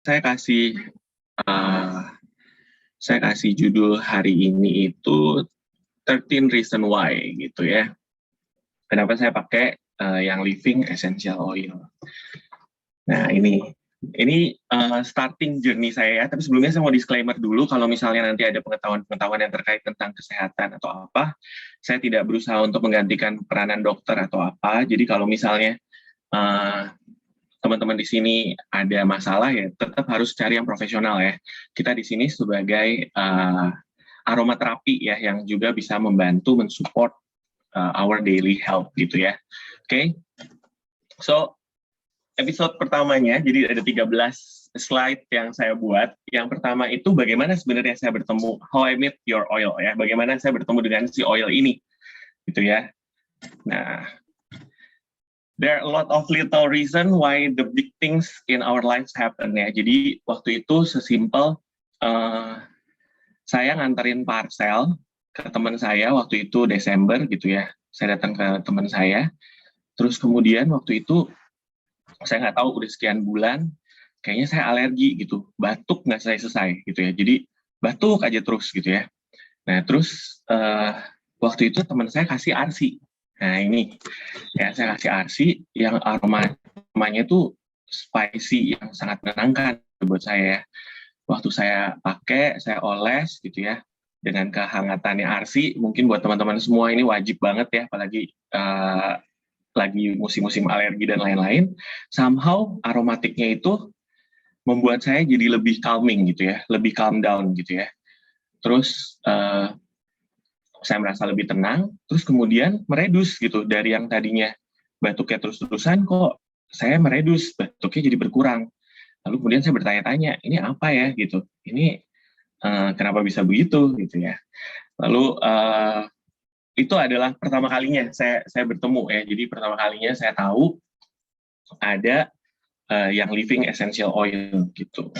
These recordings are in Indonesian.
Saya kasih, eee, saya kasih judul hari ini itu 13 Reason Why gitu ya. Kenapa saya pakai, yang Living Essential Oil. Nah ini starting journey saya ya, tapi sebelumnya saya mau disclaimer dulu kalau misalnya nanti ada pengetahuan-pengetahuan yang terkait tentang kesehatan atau apa, saya tidak berusaha untuk menggantikan peranan dokter atau apa. Jadi kalau misalnya, eee, teman-teman di sini ada masalah ya tetap harus cari yang profesional ya. Kita di sini sebagai, aromaterapi ya yang juga bisa membantu mensupport, our daily health gitu ya. Oke. So, episode pertamanya, jadi ada 13 slide yang saya buat. Yang pertama itu bagaimana sebenarnya saya bertemu, how I met your oil ya, bagaimana saya bertemu dengan si oil ini, gitu ya. Nah, there are a lot of little reason why the big things in our lives happen ya. Jadi waktu itu sesimpel saya nganterin parcel ke teman saya waktu itu Desember gitu ya. Saya datang ke teman saya, terus kemudian waktu itu saya nggak tahu udah sekian bulan, kayaknya saya alergi gitu, batuk nggak selesai-selesai gitu ya. Jadi batuk aja terus gitu ya. Nah terus waktu itu teman saya kasih arsi. Nah ini ya saya kasih arsi yang aromanya tuh spicy yang sangat menenangkan buat saya. Waktu saya pakai, saya oles gitu ya dengan kehangatannya arsi. Mungkin buat teman-teman semua ini wajib banget ya, apalagi lagi musim-musim alergi dan lain-lain. Somehow aromatiknya itu membuat saya jadi lebih calming gitu ya, lebih calm down gitu ya. Terus saya merasa lebih tenang, terus kemudian meredus gitu dari yang tadinya batuknya terus-terusan kok saya meredus, batuknya jadi berkurang. Lalu kemudian saya bertanya-tanya, ini apa ya gitu? Ini kenapa bisa begitu gitu ya? Lalu itu adalah pertama kalinya saya bertemu ya. Jadi pertama kalinya saya tahu ada yang Living Essential Oil gitu.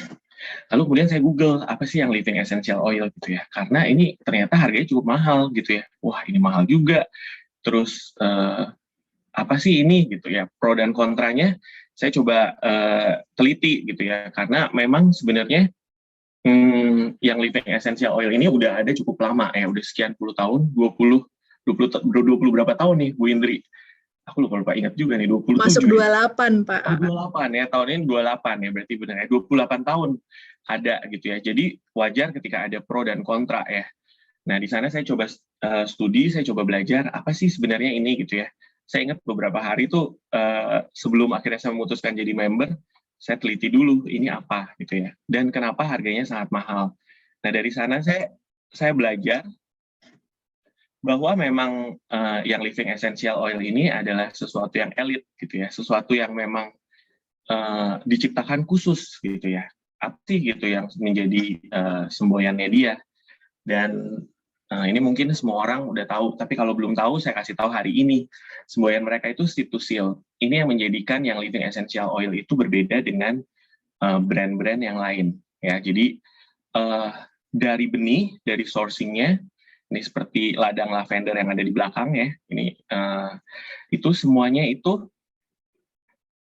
Lalu kemudian saya Google, apa sih yang Living Essential Oil gitu ya. Karena ini ternyata harganya cukup mahal gitu ya. Wah ini mahal juga. Terus apa sih ini gitu ya. Pro dan kontranya saya coba teliti gitu ya. Karena memang sebenarnya yang Living Essential Oil ini udah ada cukup lama ya. Udah sekian puluh tahun, 20 berapa tahun nih Bu Indri? Aku lupa ingat juga nih, 27 Masuk 28 ya? Pak. Oh 28 ya, tahun ini 28 ya, berarti benar ya, 28 tahun ada gitu ya. Jadi wajar ketika ada pro dan kontra ya. Nah di sana saya coba studi, saya coba belajar apa sih sebenarnya ini gitu ya. Saya ingat beberapa hari tuh sebelum akhirnya saya memutuskan jadi member, saya teliti dulu ini apa gitu ya. Dan kenapa harganya sangat mahal. Nah dari sana saya belajar bahwa memang yang Living Essential Oil ini adalah sesuatu yang elit gitu ya, sesuatu yang memang diciptakan khusus gitu ya. Apa sih gitu yang menjadi semboyannya dia. Dan ini mungkin semua orang udah tahu, tapi kalau belum tahu saya kasih tahu hari ini. Semboyan mereka itu Citusil. Ini yang menjadikan yang Living Essential Oil itu berbeda dengan brand-brand yang lain ya. Jadi dari benih, dari sourcingnya, ini seperti ladang lavender yang ada di belakang ya. Ini itu semuanya itu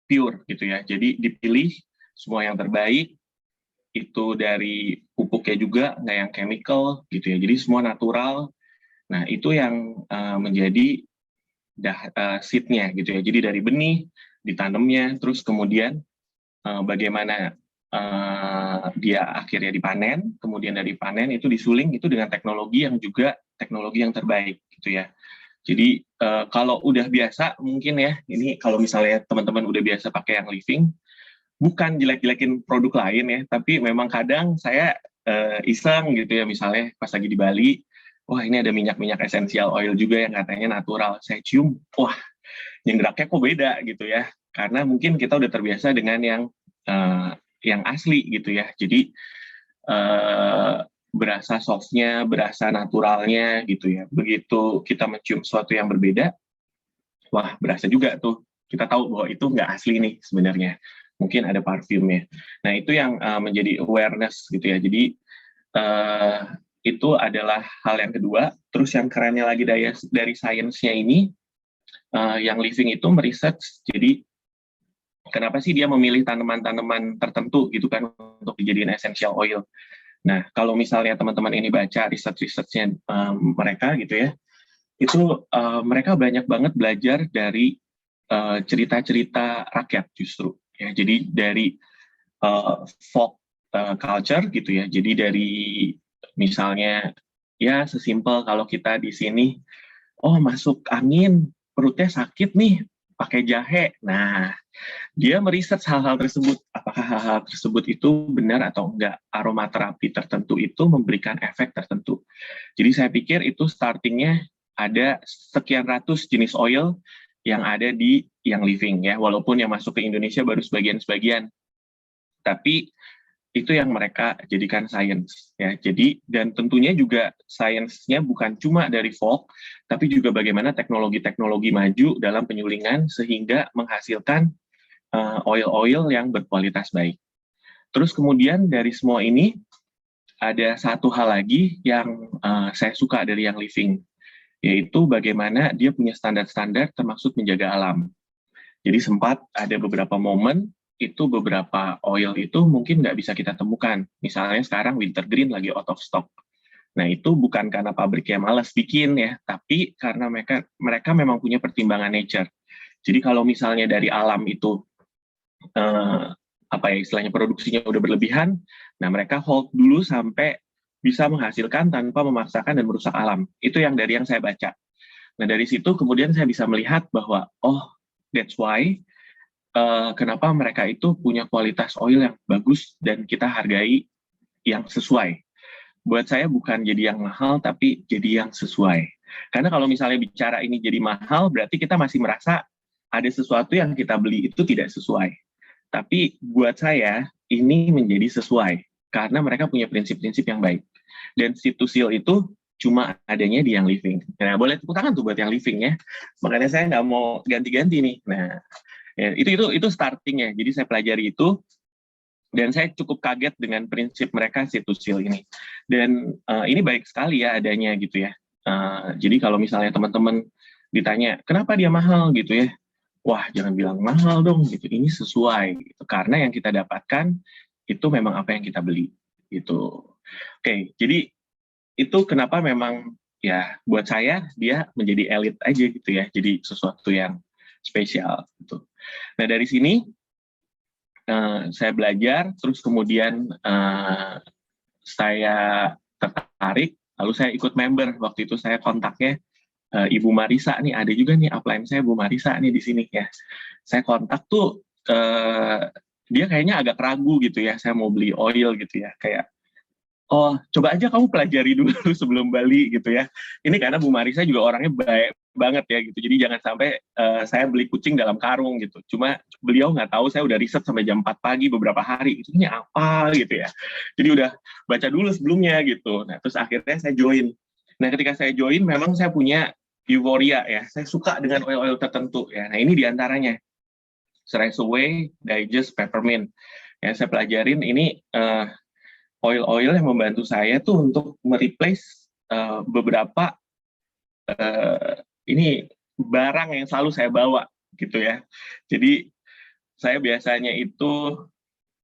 pure gitu ya. Jadi dipilih semua yang terbaik, itu dari pupuknya juga nggak yang chemical gitu ya. Jadi semua natural. Nah itu yang menjadi seednya gitu ya. Jadi dari benih ditanamnya, terus kemudian bagaimana dia akhirnya dipanen, kemudian dari panen itu disuling itu dengan teknologi yang juga teknologi yang terbaik gitu ya. Jadi kalau udah biasa mungkin ya, ini kalau misalnya teman-teman udah biasa pakai yang Living, bukan jelek-jelekin produk lain ya, tapi memang kadang saya iseng gitu ya, misalnya pas lagi di Bali, wah ini ada minyak-minyak essential oil juga yang katanya natural, saya cium, wah nyenggeraknya kok beda gitu ya, karena mungkin kita udah terbiasa dengan yang asli gitu ya, jadi berasa softnya, berasa naturalnya gitu ya, begitu kita mencium sesuatu yang berbeda, wah berasa juga tuh, kita tahu bahwa itu nggak asli nih sebenarnya, mungkin ada parfumnya. Nah itu yang menjadi awareness gitu ya. Jadi itu adalah hal yang kedua. Terus yang kerennya lagi dari sainsnya ini, yang Living itu meresearch. Jadi kenapa sih dia memilih tanaman-tanaman tertentu gitu kan untuk dijadiin essential oil. Nah, kalau misalnya teman-teman ini baca riset-risetnya mereka gitu ya, itu mereka banyak banget belajar dari cerita-cerita rakyat justru. Ya, jadi dari folk culture gitu ya. Jadi dari misalnya ya sesimpel kalau kita di sini, oh masuk angin, perutnya sakit nih, pakai jahe. Nah, dia meriset hal-hal tersebut. Apakah hal-hal tersebut itu benar atau enggak? Aromaterapi tertentu itu memberikan efek tertentu. Jadi saya pikir itu startingnya ada sekian ratus jenis oil yang ada di Young Living ya. Walaupun yang masuk ke Indonesia baru sebagian-sebagian. Tapi itu yang mereka jadikan sains ya. Jadi dan tentunya juga sainsnya bukan cuma dari folk, tapi juga bagaimana teknologi-teknologi maju dalam penyulingan sehingga menghasilkan oil-oil yang berkualitas baik. Terus kemudian dari semua ini ada satu hal lagi yang saya suka dari Young Living, yaitu bagaimana dia punya standar-standar termasuk menjaga alam. Jadi sempat ada beberapa momen itu beberapa oil itu mungkin nggak bisa kita temukan. Misalnya sekarang wintergreen lagi out of stock. Nah itu bukan karena pabriknya malas bikin ya, tapi karena mereka memang punya pertimbangan nature. Jadi kalau misalnya dari alam itu apa ya istilahnya produksinya udah berlebihan, nah mereka hold dulu sampai bisa menghasilkan tanpa memaksakan dan merusak alam. Itu yang dari yang saya baca. Nah dari situ kemudian saya bisa melihat bahwa oh that's why kenapa mereka itu punya kualitas oil yang bagus dan kita hargai yang sesuai. Buat saya bukan jadi yang mahal, tapi jadi yang sesuai. Karena kalau misalnya bicara ini jadi mahal, berarti kita masih merasa ada sesuatu yang kita beli itu tidak sesuai. Tapi buat saya, ini menjadi sesuai. Karena mereka punya prinsip-prinsip yang baik. Dan Citusil itu cuma adanya di Young Living. Nah, boleh tepuk tangan tuh buat Young Living ya. Makanya saya nggak mau ganti-ganti nih. Nah, ya, itu startingnya. Jadi saya pelajari itu dan saya cukup kaget dengan prinsip mereka Citusil ini. Dan ini baik sekali ya adanya gitu ya. Jadi kalau misalnya teman-teman ditanya kenapa dia mahal gitu ya, wah jangan bilang mahal dong gitu. Ini sesuai gitu. Karena yang kita dapatkan itu memang apa yang kita beli gitu. Oke, jadi itu kenapa memang ya buat saya dia menjadi elit aja gitu ya. Jadi sesuatu yang spesial gitu. Nah dari sini saya belajar, terus kemudian saya tertarik, lalu saya ikut member. Waktu itu saya kontaknya Ibu Marisa nih, ada juga nih upline saya Bu Marisa nih di sini ya. Saya kontak tuh dia kayaknya agak ragu gitu ya, saya mau beli oil gitu ya, kayak oh, coba aja kamu pelajari dulu sebelum beli gitu ya. Ini karena Bu Marisa juga orangnya baik banget ya gitu. Jadi jangan sampai saya beli kucing dalam karung gitu. Cuma beliau nggak tahu saya udah riset sampai jam 4 pagi beberapa hari. Itu ini apa gitu ya. Jadi udah baca dulu sebelumnya gitu. Nah, terus akhirnya saya join. Nah, ketika saya join memang saya punya euforia ya. Saya suka dengan oil-oil tertentu ya. Nah, ini diantaranya. Stress Away, Digest, Peppermint. Ya, saya pelajarin ini oil-oil yang membantu saya tuh untuk mereplace beberapa ini barang yang selalu saya bawa gitu ya. Jadi saya biasanya itu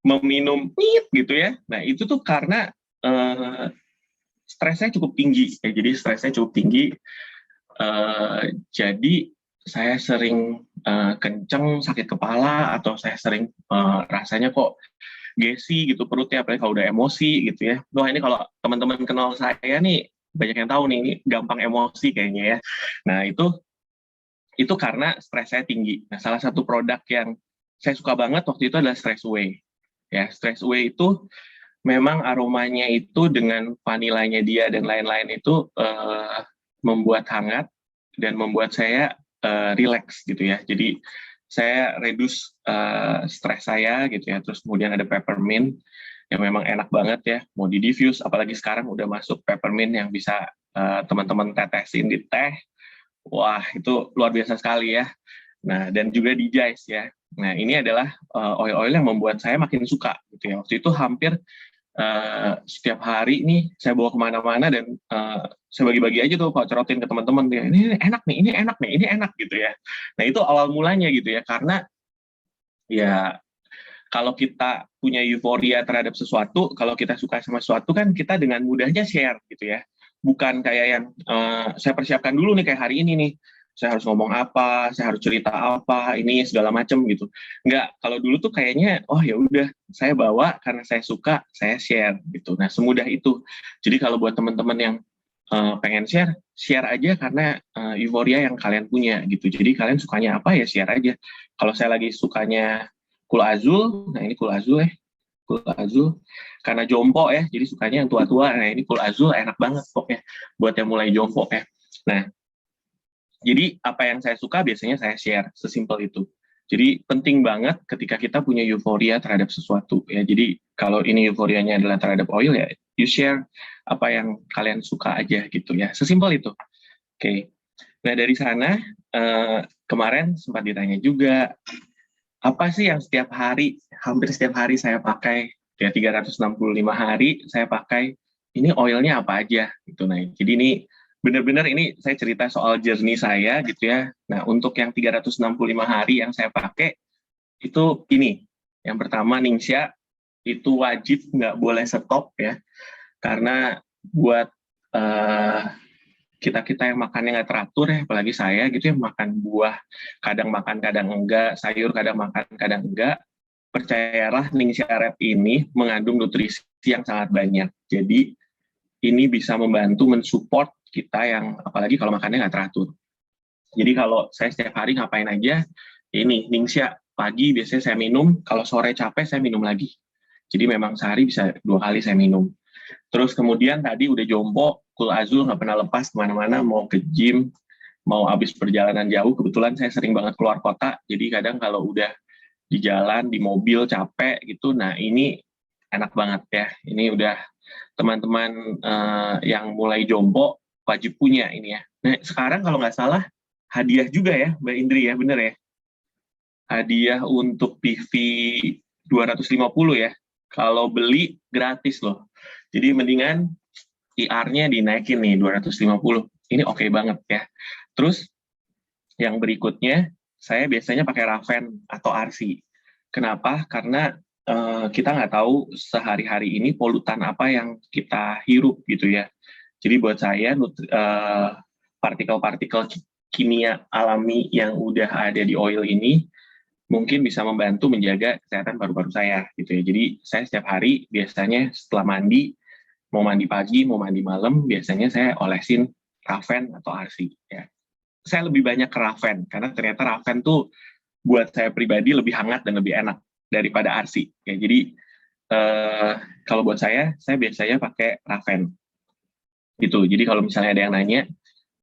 meminum gitu ya. Nah itu tuh karena stresnya cukup tinggi. Ya. Jadi stresnya cukup tinggi. Jadi saya sering kenceng, sakit kepala, atau saya sering rasanya kok gesi gitu perutnya, apalagi kalau udah emosi gitu ya. Wah ini kalau teman-teman kenal saya nih banyak yang tahu nih, ini gampang emosi kayaknya ya. Nah itu karena stres saya tinggi. Nah salah satu produk yang saya suka banget waktu itu adalah Stress Away. Ya Stress Away itu memang aromanya itu dengan vanilanya dia dan lain-lain itu membuat hangat dan membuat saya relax gitu ya. Jadi saya reduce stres saya gitu ya. Terus kemudian ada peppermint yang memang enak banget ya, mau di diffuse, apalagi sekarang udah masuk peppermint yang bisa teman-teman tetesin di teh. Wah itu luar biasa sekali ya. Nah dan juga di Jais ya. Nah ini adalah oil-oil yang membuat saya makin suka gitu ya. Waktu itu hampir setiap hari nih saya bawa kemana-mana dan saya bagi-bagi aja tuh kalau cerotin ke teman-teman dia ini enak nih, ini enak nih, ini enak gitu ya. Nah itu awal mulanya gitu ya, karena Ya, kalau kita punya euforia terhadap sesuatu, kalau kita suka sama sesuatu kan kita dengan mudahnya share gitu ya. Bukan kayak yang saya persiapkan dulu nih kayak hari ini nih. Saya harus ngomong apa, saya harus cerita apa, ini segala macam gitu. Enggak, kalau dulu tuh kayaknya oh ya udah saya bawa karena saya suka, saya share gitu. Nah, semudah itu. Jadi kalau buat teman-teman yang pengen share, share aja karena euforia yang kalian punya gitu. Jadi kalian sukanya apa ya share aja. Kalau saya lagi sukanya Kul Azul, nah ini Kul Azul Kul Azul. Karena jompo ya, jadi sukanya yang tua-tua. Nah ini Kul Azul enak banget pokoknya buat yang mulai jompo ya. Nah, jadi apa yang saya suka biasanya saya share, sesimpel itu. Jadi penting banget ketika kita punya euforia terhadap sesuatu ya. Jadi kalau ini euforianya adalah terhadap oil ya, you share apa yang kalian suka aja gitu ya. Sesimpel itu. Oke. Nah dari sana kemarin sempat ditanya juga apa sih yang setiap hari, hampir setiap hari saya pakai, ya 365 hari saya pakai, ini oilnya apa aja gitu. Nah, jadi ini benar-benar ini saya cerita soal journey saya gitu ya. Nah, untuk yang 365 hari yang saya pakai, itu ini. Yang pertama Ningxia, itu wajib nggak boleh stop ya, karena buat eh, kita-kita yang makannya nggak teratur ya, apalagi saya gitu ya, makan buah, kadang makan, kadang enggak, sayur kadang makan, kadang enggak, percayalah Ningxia Red ini mengandung nutrisi yang sangat banyak. Jadi ini bisa membantu mensupport kita yang apalagi kalau makannya nggak teratur. Jadi kalau saya setiap hari ngapain aja, ini Ningxia pagi biasanya saya minum, kalau sore capek saya minum lagi. Jadi memang sehari bisa 2 kali saya minum. Terus kemudian tadi udah jompo, Kul Azul nggak pernah lepas kemana-mana, mau ke gym, mau habis perjalanan jauh, kebetulan saya sering banget keluar kota, jadi kadang kalau udah di jalan, di mobil capek gitu, nah ini enak banget ya. Ini udah teman-teman yang mulai jompo wajib punya ini ya. Nah sekarang kalau nggak salah hadiah juga ya Mbak Indri ya, bener ya? Hadiah untuk TV 250 ya. Kalau beli gratis loh. Jadi mendingan IR-nya dinaikin nih 250. Ini oke banget ya. Terus yang berikutnya saya biasanya pakai Raven atau RC. Kenapa? Karena kita nggak tahu sehari-hari ini polutan apa yang kita hirup gitu ya. Jadi buat saya partikel-partikel kimia alami yang udah ada di oil ini mungkin bisa membantu menjaga kesehatan paru-paru saya gitu ya. Jadi saya setiap hari biasanya setelah mandi, mau mandi pagi, mau mandi malam, biasanya saya olesin Raven atau RC ya. Saya lebih banyak ke Raven karena ternyata Raven tuh buat saya pribadi lebih hangat dan lebih enak daripada RC ya. Jadi kalau buat saya biasanya pakai Raven gitu. Jadi kalau misalnya ada yang nanya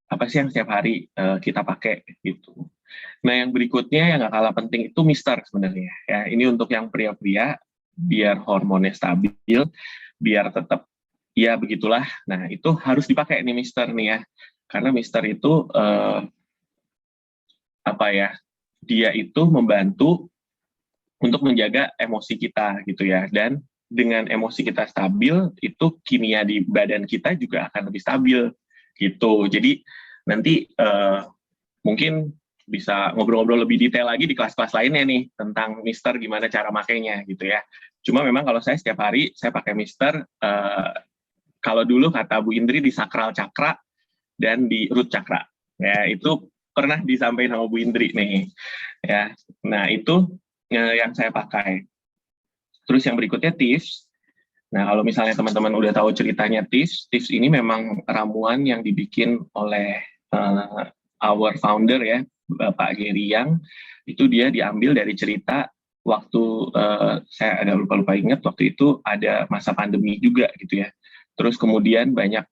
apa sih yang setiap hari kita pakai gitu. Nah yang berikutnya yang gak kalah penting itu Mister sebenarnya ya. Ini untuk yang pria-pria biar hormonnya stabil, biar tetap ya begitulah. Nah itu harus dipakai nih Mister nih ya. Karena Mister itu apa ya? Dia itu membantu untuk menjaga emosi kita gitu ya. Dan dengan emosi kita stabil, itu kimia di badan kita juga akan lebih stabil gitu. Jadi nanti mungkin bisa ngobrol-ngobrol lebih detail lagi di kelas-kelas lainnya nih tentang Mister gimana cara makainya gitu ya. Cuma memang kalau saya setiap hari saya pakai Mister kalau dulu kata Bu Indri di sakral cakra dan di root cakra. Ya, itu pernah disampaikan sama Bu Indri nih. Ya. Nah, itu yang saya pakai. Terus yang berikutnya tips. Nah, kalau misalnya teman-teman udah tahu ceritanya tips ini memang ramuan yang dibikin oleh our founder ya, Bapak Gary Yang. Itu dia diambil dari cerita waktu saya ada lupa-lupa ingat waktu itu ada masa pandemi juga gitu ya. Terus kemudian banyak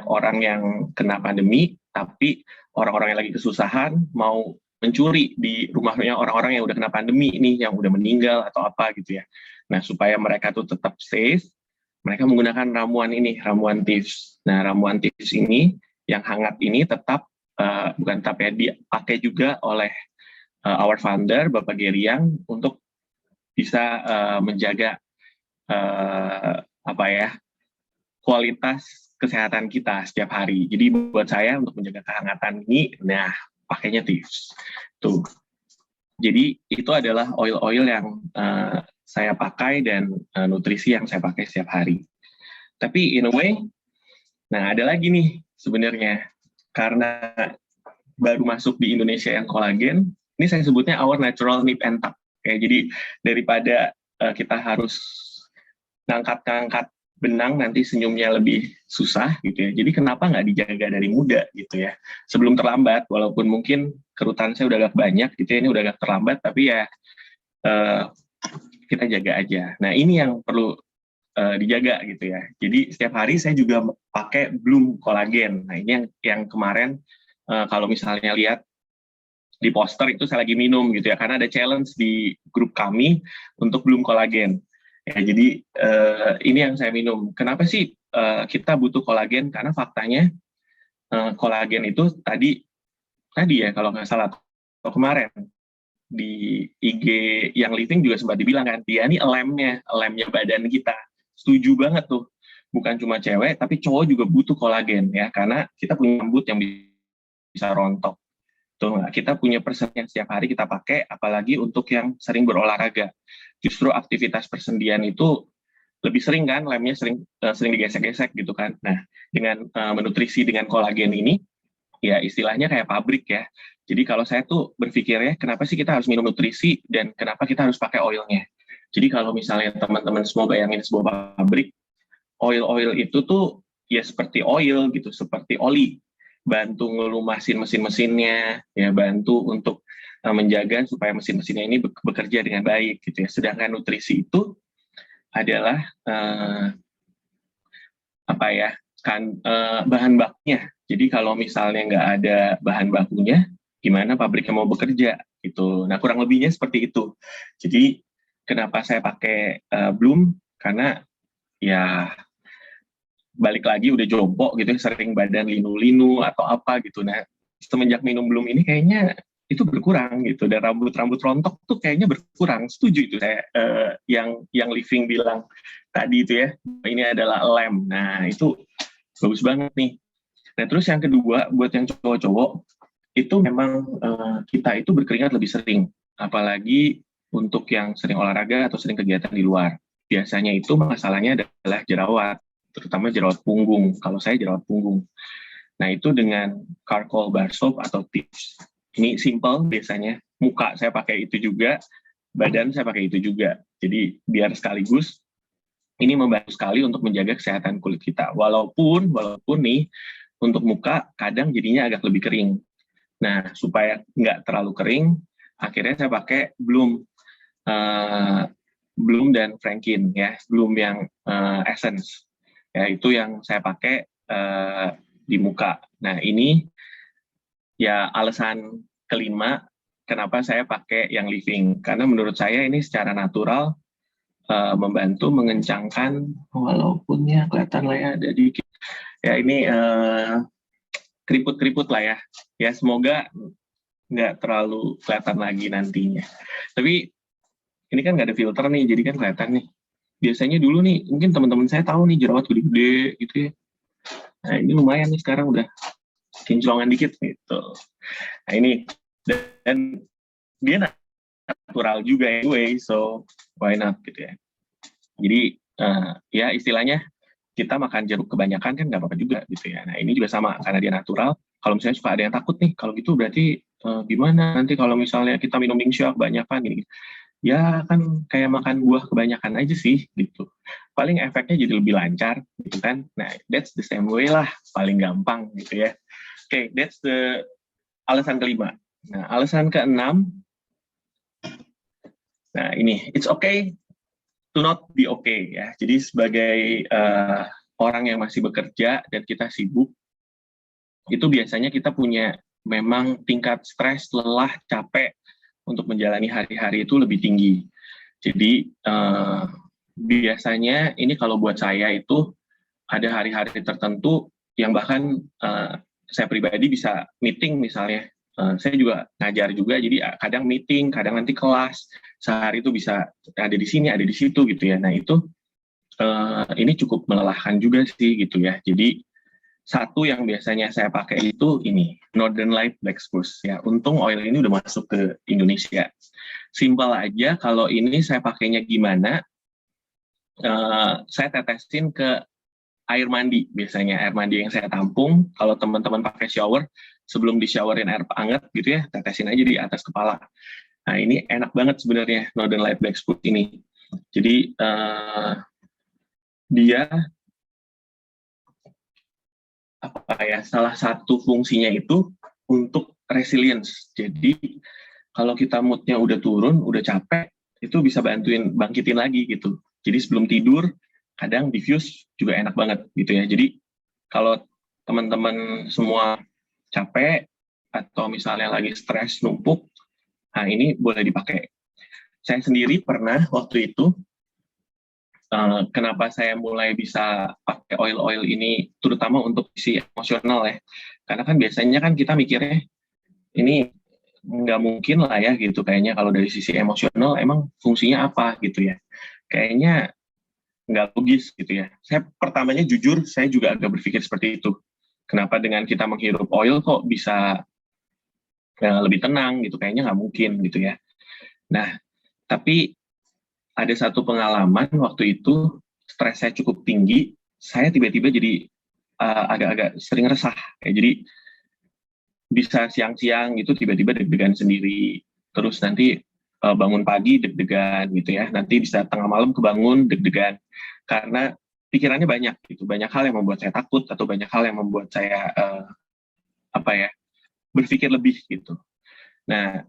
orang yang kena pandemi, tapi orang-orang yang lagi kesusahan mau mencuri di rumahnya orang-orang yang udah kena pandemi ini, yang udah meninggal atau apa gitu ya. Nah, supaya mereka tuh tetap safe, mereka menggunakan ramuan ini, ramuan tips. Nah, ramuan tips ini, yang hangat ini tetap, bukan tetap ya, dipakai juga oleh our founder, Bapak Gary Yang, untuk bisa menjaga apa ya, kualitas kesehatan kita setiap hari. Jadi buat saya untuk menjaga kehangatan ini, nah pakainya tips. Tuh. Jadi itu adalah oil-oil yang saya pakai dan nutrisi yang saya pakai setiap hari. Tapi in a way, nah ada lagi nih sebenarnya, karena baru masuk di Indonesia yang kolagen, ini saya sebutnya our natural nip and tuck. Jadi daripada kita harus ngangkat-ngangkat benang nanti senyumnya lebih susah gitu ya. Jadi kenapa nggak dijaga dari muda gitu ya, sebelum terlambat, walaupun mungkin kerutan saya udah agak banyak gitu ya, ini udah agak terlambat, tapi ya kita jaga aja. Nah ini yang perlu dijaga gitu ya. Jadi setiap hari saya juga pakai Bloom kolagen. Nah ini yang kemarin kalau misalnya lihat di poster itu saya lagi minum gitu ya, karena ada challenge di grup kami untuk Bloom kolagen. Ya, jadi ini yang saya minum. Kenapa sih kita butuh kolagen? Karena faktanya kolagen itu tadi ya kalau nggak salah atau kemarin di IG yang living juga sempat dibilang kan, dia ini lemnya badan kita. Setuju banget tuh. Bukan cuma cewek, tapi cowok juga butuh kolagen ya, karena kita punya rambut yang bisa rontok. Tuh, kita punya persen yang setiap hari kita pakai, apalagi untuk yang sering berolahraga. Justru aktivitas persendian itu lebih sering kan, lemnya sering digesek-gesek gitu kan. Nah, dengan menutrisi dengan kolagen ini, ya istilahnya kayak pabrik ya. Jadi kalau saya tuh berpikirnya, kenapa sih kita harus minum nutrisi dan kenapa kita harus pakai oilnya? Jadi kalau misalnya teman-teman semua bayangin sebuah pabrik, oil-oil itu tuh ya seperti oil gitu, seperti oli. Bantu ngelumasin mesin-mesinnya, ya bantu untuk menjaga supaya mesin-mesinnya ini bekerja dengan baik gitu ya. Sedangkan nutrisi itu adalah bahan bakunya. Jadi kalau misalnya nggak ada bahan bakunya, gimana pabriknya mau bekerja gitu. Nah kurang lebihnya seperti itu. Jadi kenapa saya pakai Bloom? Karena ya balik lagi udah jompo gitu, sering badan linu-linu atau apa gitu. Nah semenjak minum Bloom ini kayaknya itu berkurang gitu, dan rambut rontok tuh kayaknya berkurang. Setuju itu saya yang living bilang tadi itu ya, ini adalah lem. Nah itu bagus banget nih. Nah terus yang kedua buat yang cowok-cowok itu memang kita itu berkeringat lebih sering, apalagi untuk yang sering olahraga atau sering kegiatan di luar. Biasanya itu masalahnya adalah jerawat, terutama jerawat punggung. Kalau saya jerawat punggung. Nah itu dengan charcoal bar soap atau tips. Ini simple biasanya. Muka saya pakai itu juga, badan saya pakai itu juga. Jadi biar sekaligus ini membantu sekali untuk menjaga kesehatan kulit kita. Walaupun nih untuk muka kadang jadinya agak lebih kering. Nah supaya nggak terlalu kering, akhirnya saya pakai Bloom dan Franklin ya, Bloom yang essence. Ya itu yang saya pakai di muka. Nah ini ya alasan kelima kenapa saya pakai yang living, karena menurut saya ini secara natural membantu mengencangkan, walaupun ya kelihatan lah ya ada dikit ya ini keriput-keriput lah ya semoga nggak terlalu kelihatan lagi nantinya. Tapi ini kan nggak ada filter nih, jadi kan kelihatan nih. Biasanya dulu nih mungkin teman-teman saya tahu nih jerawat gede-gede gitu ya. Nah ini lumayan nih sekarang udah kinclongan dikit gitu. Nah ini, dan dia natural juga anyway, so why not gitu ya. Jadi ya istilahnya kita makan jeruk kebanyakan kan nggak apa-apa juga gitu ya. Nah ini juga sama, karena dia natural. Kalau misalnya suka ada yang takut nih, kalau gitu berarti gimana nanti kalau misalnya kita minum Ningxia kebanyakan gini. Ya kan kayak makan buah kebanyakan aja sih gitu. Paling efeknya jadi lebih lancar gitu kan. Nah that's the same way lah, paling gampang gitu ya. Oke, that's the alasan kelima. Nah alasan keenam, nah ini it's okay to not be okay ya. Jadi sebagai orang yang masih bekerja dan kita sibuk, itu biasanya kita punya memang tingkat stres, lelah, capek untuk menjalani hari-hari itu lebih tinggi. Jadi biasanya ini kalau buat saya itu ada hari-hari tertentu yang bahkan saya pribadi bisa meeting misalnya. Saya juga ngajar juga, jadi kadang meeting, kadang nanti kelas, sehari itu bisa ada di sini, ada di situ gitu ya. Nah itu ini cukup melelahkan juga sih gitu ya. Jadi Satu yang biasanya saya pakai itu ini, Northern Light Black Spruce. Ya, untung oil ini udah masuk ke Indonesia. Simpel aja, kalau ini saya pakainya gimana, saya tetesin ke air mandi biasanya, air mandi yang saya tampung. Kalau teman-teman pakai shower, sebelum di-showerin air hangat gitu ya, tetesin aja di atas kepala. Nah, ini enak banget sebenarnya Northern Light Black Spruce ini. Jadi, dia salah satu fungsinya itu untuk resilience. Jadi kalau kita moodnya udah turun, udah capek, itu bisa bantuin bangkitin lagi gitu. Jadi sebelum tidur, kadang diffuse juga enak banget gitu ya. Jadi kalau teman-teman semua capek atau misalnya lagi stres numpuk, nah ini boleh dipakai. Saya sendiri pernah waktu itu, kenapa saya mulai bisa pakai oil-oil ini, terutama untuk sisi emosional ya. Karena kan biasanya kan kita mikirnya, ini nggak mungkin lah ya gitu, kayaknya kalau dari sisi emosional emang fungsinya apa gitu ya. Kayaknya nggak logis gitu ya. Saya pertamanya jujur, saya juga agak berpikir seperti itu. Kenapa dengan kita menghirup oil kok bisa lebih tenang gitu, kayaknya nggak mungkin gitu ya. Nah, tapi ada satu pengalaman waktu itu, stres saya cukup tinggi, saya tiba-tiba jadi agak-agak sering resah. Jadi bisa siang-siang gitu tiba-tiba deg-degan sendiri. Terus nanti bangun pagi deg-degan gitu ya. Nanti bisa tengah malam kebangun deg-degan. Karena pikirannya banyak gitu. Banyak hal yang membuat saya takut atau banyak hal yang membuat saya berpikir lebih gitu. Nah,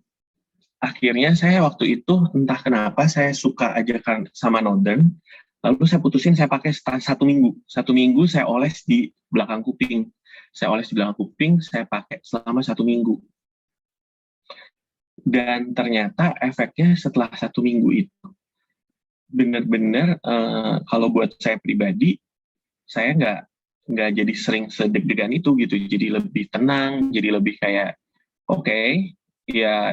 akhirnya saya waktu itu entah kenapa saya suka ajakan sama Northern, lalu saya putusin saya pakai 1 minggu. 1 minggu saya oles di belakang kuping. Saya oles di belakang kuping, saya pakai selama 1 minggu. Dan ternyata efeknya setelah 1 minggu itu, benar-benar kalau buat saya pribadi, saya nggak jadi sering sedeg-degan itu gitu. Jadi lebih tenang, jadi lebih kayak, oke, ya,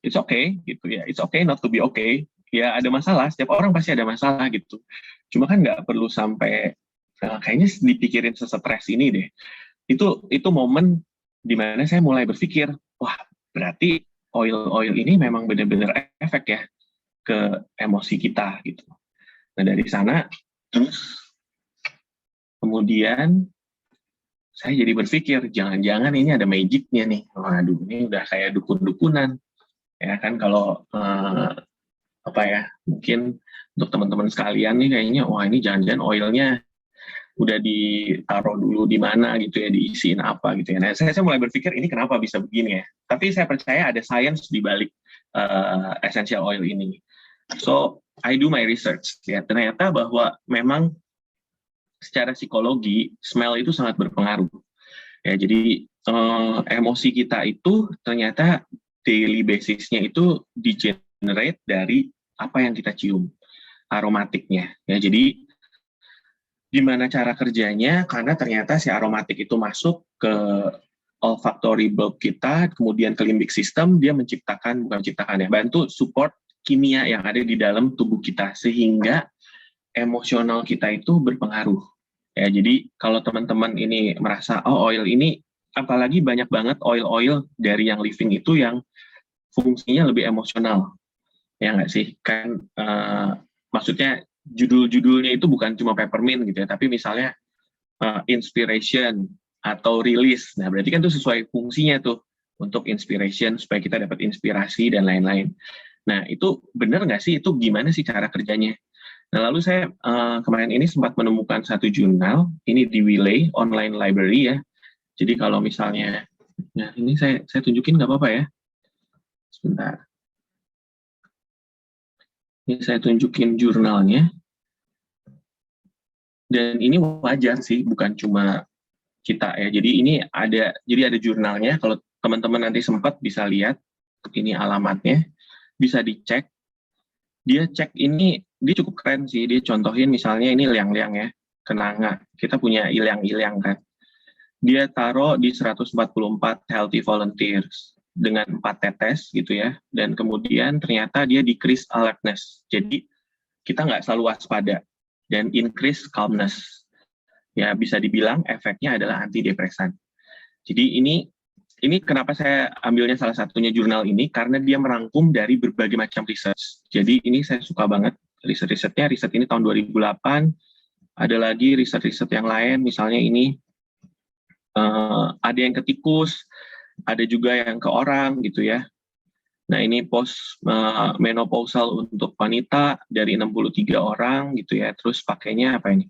it's okay gitu ya, it's okay not to be okay. Ya ada masalah, setiap orang pasti ada masalah gitu. Cuma kan nggak perlu sampai kayaknya dipikirin sesetres ini deh. Itu momen dimana saya mulai berpikir, wah berarti oil ini memang benar-benar efek ya ke emosi kita gitu. Nah dari sana terus kemudian saya jadi berpikir jangan-jangan ini ada magicnya nih. Waduh, ini udah kayak dukun-dukunan. Ya kan kalau mungkin untuk teman-teman sekalian nih kayaknya wah ini jangan-jangan oilnya udah ditaruh dulu di mana gitu ya, diisiin apa gitu ya. Nah, saya mulai berpikir ini kenapa bisa begini ya. Tapi saya percaya ada science di balik essential oil ini. So, I do my research. Ya, ternyata bahwa memang secara psikologi, smell itu sangat berpengaruh. Ya, jadi emosi kita itu ternyata daily basisnya itu di-generate dari apa yang kita cium, aromatiknya. Ya, jadi gimana cara kerjanya? Karena ternyata si aromatik itu masuk ke olfactory bulb kita, kemudian ke limbic system, dia bantu support kimia yang ada di dalam tubuh kita, sehingga emosional kita itu berpengaruh. Ya, jadi kalau teman-teman ini merasa, oh oil ini, apalagi banyak banget oil-oil dari yang living itu yang fungsinya lebih emosional. Ya nggak sih? Kan maksudnya judul-judulnya itu bukan cuma peppermint gitu ya, tapi misalnya inspiration atau release. Nah, berarti kan itu sesuai fungsinya tuh untuk inspiration, supaya kita dapat inspirasi dan lain-lain. Nah, itu benar nggak sih? Itu gimana sih cara kerjanya? Nah, lalu saya kemarin ini sempat menemukan satu jurnal, ini di Wiley, online library ya. Jadi kalau misalnya, nah ini saya tunjukin nggak apa-apa ya? Sebentar. Ini saya tunjukin jurnalnya. Dan ini wajar sih, bukan cuma kita ya. Jadi ada jurnalnya. Kalau teman-teman nanti sempat bisa lihat, ini alamatnya, bisa dicek. Dia cek ini, dia cukup keren sih. Dia contohin misalnya ini liang-liang ya, kenanga. Kita punya ilang-ilang kan. Dia taruh di 144 healthy volunteers dengan 4 tetes gitu ya. Dan kemudian ternyata dia decrease alertness. Jadi kita nggak selalu waspada dan increase calmness. Ya bisa dibilang efeknya adalah antidepresan. Jadi ini kenapa saya ambilnya salah satunya jurnal ini, karena dia merangkum dari berbagai macam research. Jadi ini saya suka banget riset-risetnya. Riset ini tahun 2008, ada lagi riset-riset yang lain, misalnya ini ada yang ke tikus, ada juga yang ke orang gitu ya. Nah ini post menopausal untuk wanita dari 63 orang gitu ya, terus pakainya apa ini?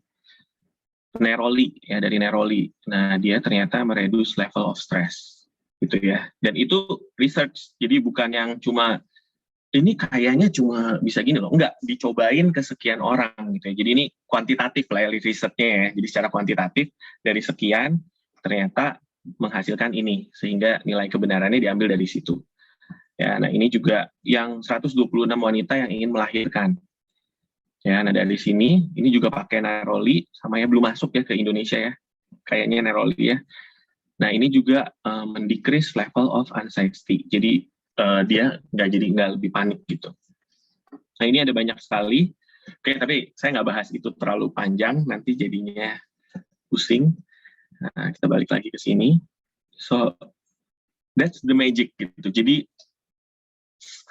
Neroli ya, dari Neroli. Nah dia ternyata mereduce level of stress gitu ya. Dan itu research, jadi bukan yang cuma ini kayaknya cuma bisa gini loh, enggak, dicobain ke sekian orang gitu ya. Jadi ini kuantitatif lah ya risetnya ya. Jadi secara kuantitatif dari sekian ternyata menghasilkan ini, sehingga nilai kebenarannya diambil dari situ. Ya, nah ini juga yang 126 wanita yang ingin melahirkan. Ya, nah dari sini ini juga pakai Neroli, sama ya belum masuk ya ke Indonesia ya, kayaknya Neroli ya. Nah ini juga mendecrease level of anxiety, jadi dia nggak lebih panik gitu. Nah ini ada banyak sekali. Oke, tapi saya nggak bahas itu terlalu panjang, nanti jadinya pusing. Nah, kita balik lagi ke sini. So that's the magic gitu. Jadi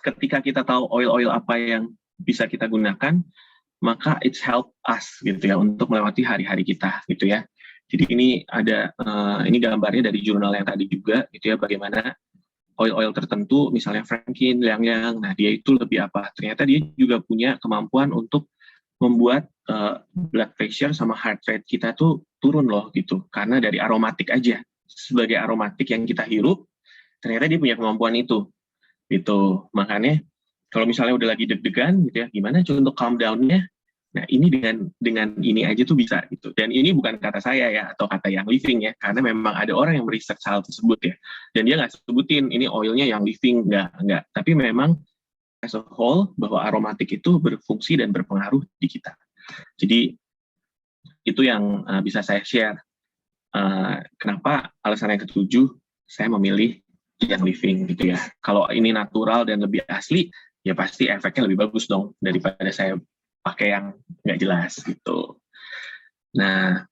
ketika kita tahu oil-oil apa yang bisa kita gunakan, maka it's help us gitu ya untuk melewati hari-hari kita gitu ya. Jadi ini ada ini gambarnya dari jurnal yang tadi juga gitu ya, bagaimana oil-oil tertentu misalnya Franklin, Liang-Liang, nah dia itu lebih apa? Ternyata dia juga punya kemampuan untuk membuat blood pressure sama heart rate kita tuh turun loh gitu, karena dari aromatik aja. Sebagai aromatik yang kita hirup, ternyata dia punya kemampuan itu gitu. Makanya kalau misalnya udah lagi deg-degan gitu ya, gimana coba untuk calm down-nya? Nah ini dengan ini aja tuh bisa gitu. Dan ini bukan kata saya ya atau kata yang living ya, karena memang ada orang yang meriset hal tersebut ya. Dan dia nggak sebutin ini oilnya yang living, nggak. Tapi memang as a whole bahwa aromatik itu berfungsi dan berpengaruh di kita. Jadi itu yang bisa saya share. Kenapa alasan yang ketujuh saya memilih yang living gitu ya. Kalau ini natural dan lebih asli, ya pasti efeknya lebih bagus dong daripada saya pakai yang nggak jelas gitu. Nah,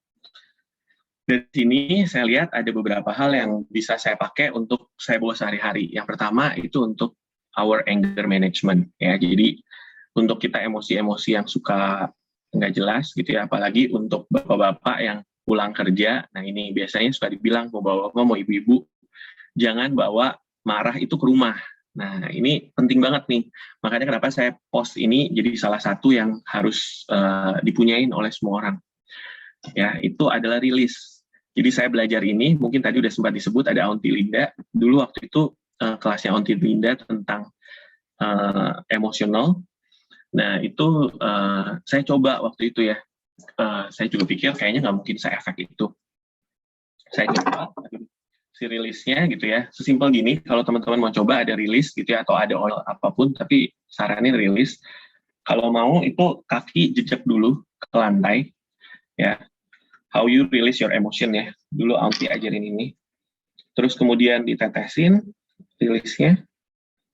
dari sini saya lihat ada beberapa hal yang bisa saya pakai untuk saya bawa sehari-hari. Yang pertama itu untuk our anger management ya. Jadi untuk kita emosi-emosi yang suka nggak jelas gitu ya, apalagi untuk bapak-bapak yang pulang kerja. Nah ini biasanya suka dibilang mau bapak-bapak mau ibu-ibu jangan bawa marah itu ke rumah. Nah, ini penting banget nih. Makanya kenapa saya post ini jadi salah satu yang harus dipunyain oleh semua orang. Ya, itu adalah rilis. Jadi saya belajar ini, mungkin tadi udah sempat disebut ada Aunty Linda. Dulu waktu itu kelasnya Aunty Linda tentang emosional. Nah, itu saya coba waktu itu ya. Saya juga pikir kayaknya nggak mungkin saya efek itu. Saya coba, si rilisnya gitu ya, sesimpel gini, kalau teman-teman mau coba ada rilis gitu ya, atau ada oil apapun, tapi saranin rilis, kalau mau itu kaki jejak dulu ke lantai, ya, how you release your emotion ya, dulu Aunty ajarin ini, terus kemudian ditetesin, rilisnya,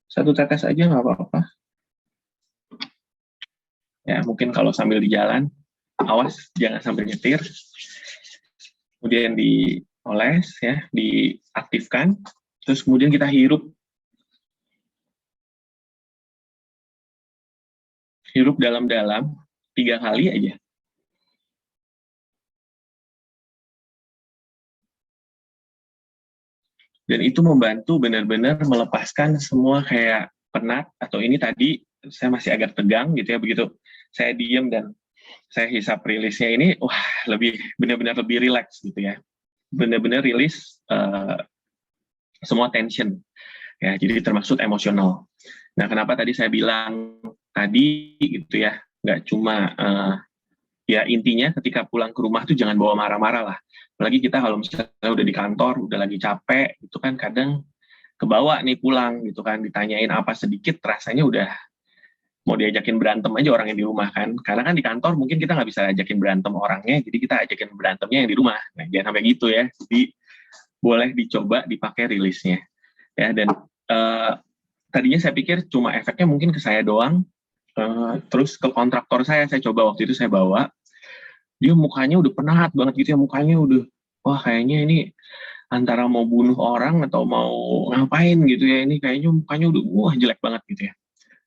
satu tetes aja nggak apa-apa, ya mungkin kalau sambil di jalan, awas jangan sambil nyetir, kemudian dioles ya, diaktifkan, terus kemudian kita hirup dalam-dalam 3 kali aja. Dan itu membantu benar-benar melepaskan semua kayak penat, atau ini tadi saya masih agak tegang gitu ya, begitu saya diem dan saya hisap rilisnya ini, wah lebih benar-benar lebih relax gitu ya, benar-benar rilis semua tension ya, jadi termasuk emosional. Nah kenapa tadi saya bilang tadi gitu ya, nggak cuma ya intinya ketika pulang ke rumah tuh jangan bawa marah-marah lah. Apalagi kita kalau misalnya udah di kantor, udah lagi capek, itu kan kadang kebawa nih pulang gitu kan, ditanyain apa sedikit rasanya udah mau diajakin berantem aja orang yang di rumah kan. Karena kan di kantor mungkin kita nggak bisa ajakin berantem orangnya, jadi kita ajakin berantemnya yang di rumah. Nah jangan sampai gitu ya. Jadi boleh dicoba dipakai rilisnya. Ya, dan tadinya saya pikir cuma efeknya mungkin ke saya doang, terus ke kontraktor saya coba waktu itu saya bawa. dia mukanya udah penat banget gitu ya, mukanya udah, wah kayaknya ini antara mau bunuh orang atau mau ngapain gitu ya, ini kayaknya mukanya udah wah jelek banget gitu ya.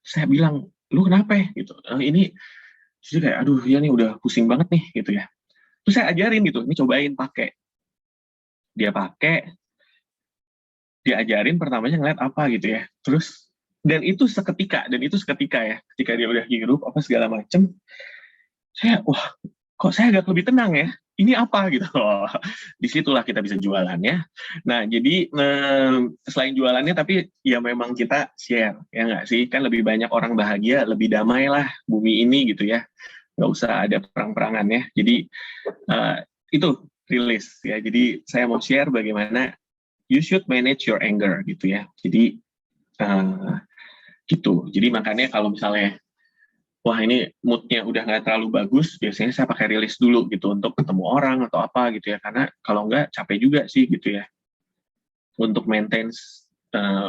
Saya bilang, lu kenapa ya gitu. Ini terus kayak aduh ya nih udah pusing banget nih gitu ya. Terus saya ajarin gitu, ini cobain pakai. Dia pakai, dia ajarin pertamanya ngeliat apa gitu ya. Terus dan itu seketika ya, ketika dia udah hirup apa segala macem, saya wah kok saya agak lebih tenang ya, ini apa gitu. Oh, disitulah kita bisa jualan ya. Nah jadi selain jualannya tapi ya memang kita share ya nggak sih, kan lebih banyak orang bahagia, lebih damai lah bumi ini gitu ya, nggak usah ada perang-perangan ya. Jadi uh, itu rilis ya, jadi saya mau share bagaimana you should manage your anger gitu ya. Jadi uh, gitu, jadi makanya kalau misalnya wah ini moodnya udah nggak terlalu bagus, biasanya saya pakai rilis dulu gitu untuk ketemu orang atau apa gitu ya, karena kalau nggak capek juga sih gitu ya untuk maintain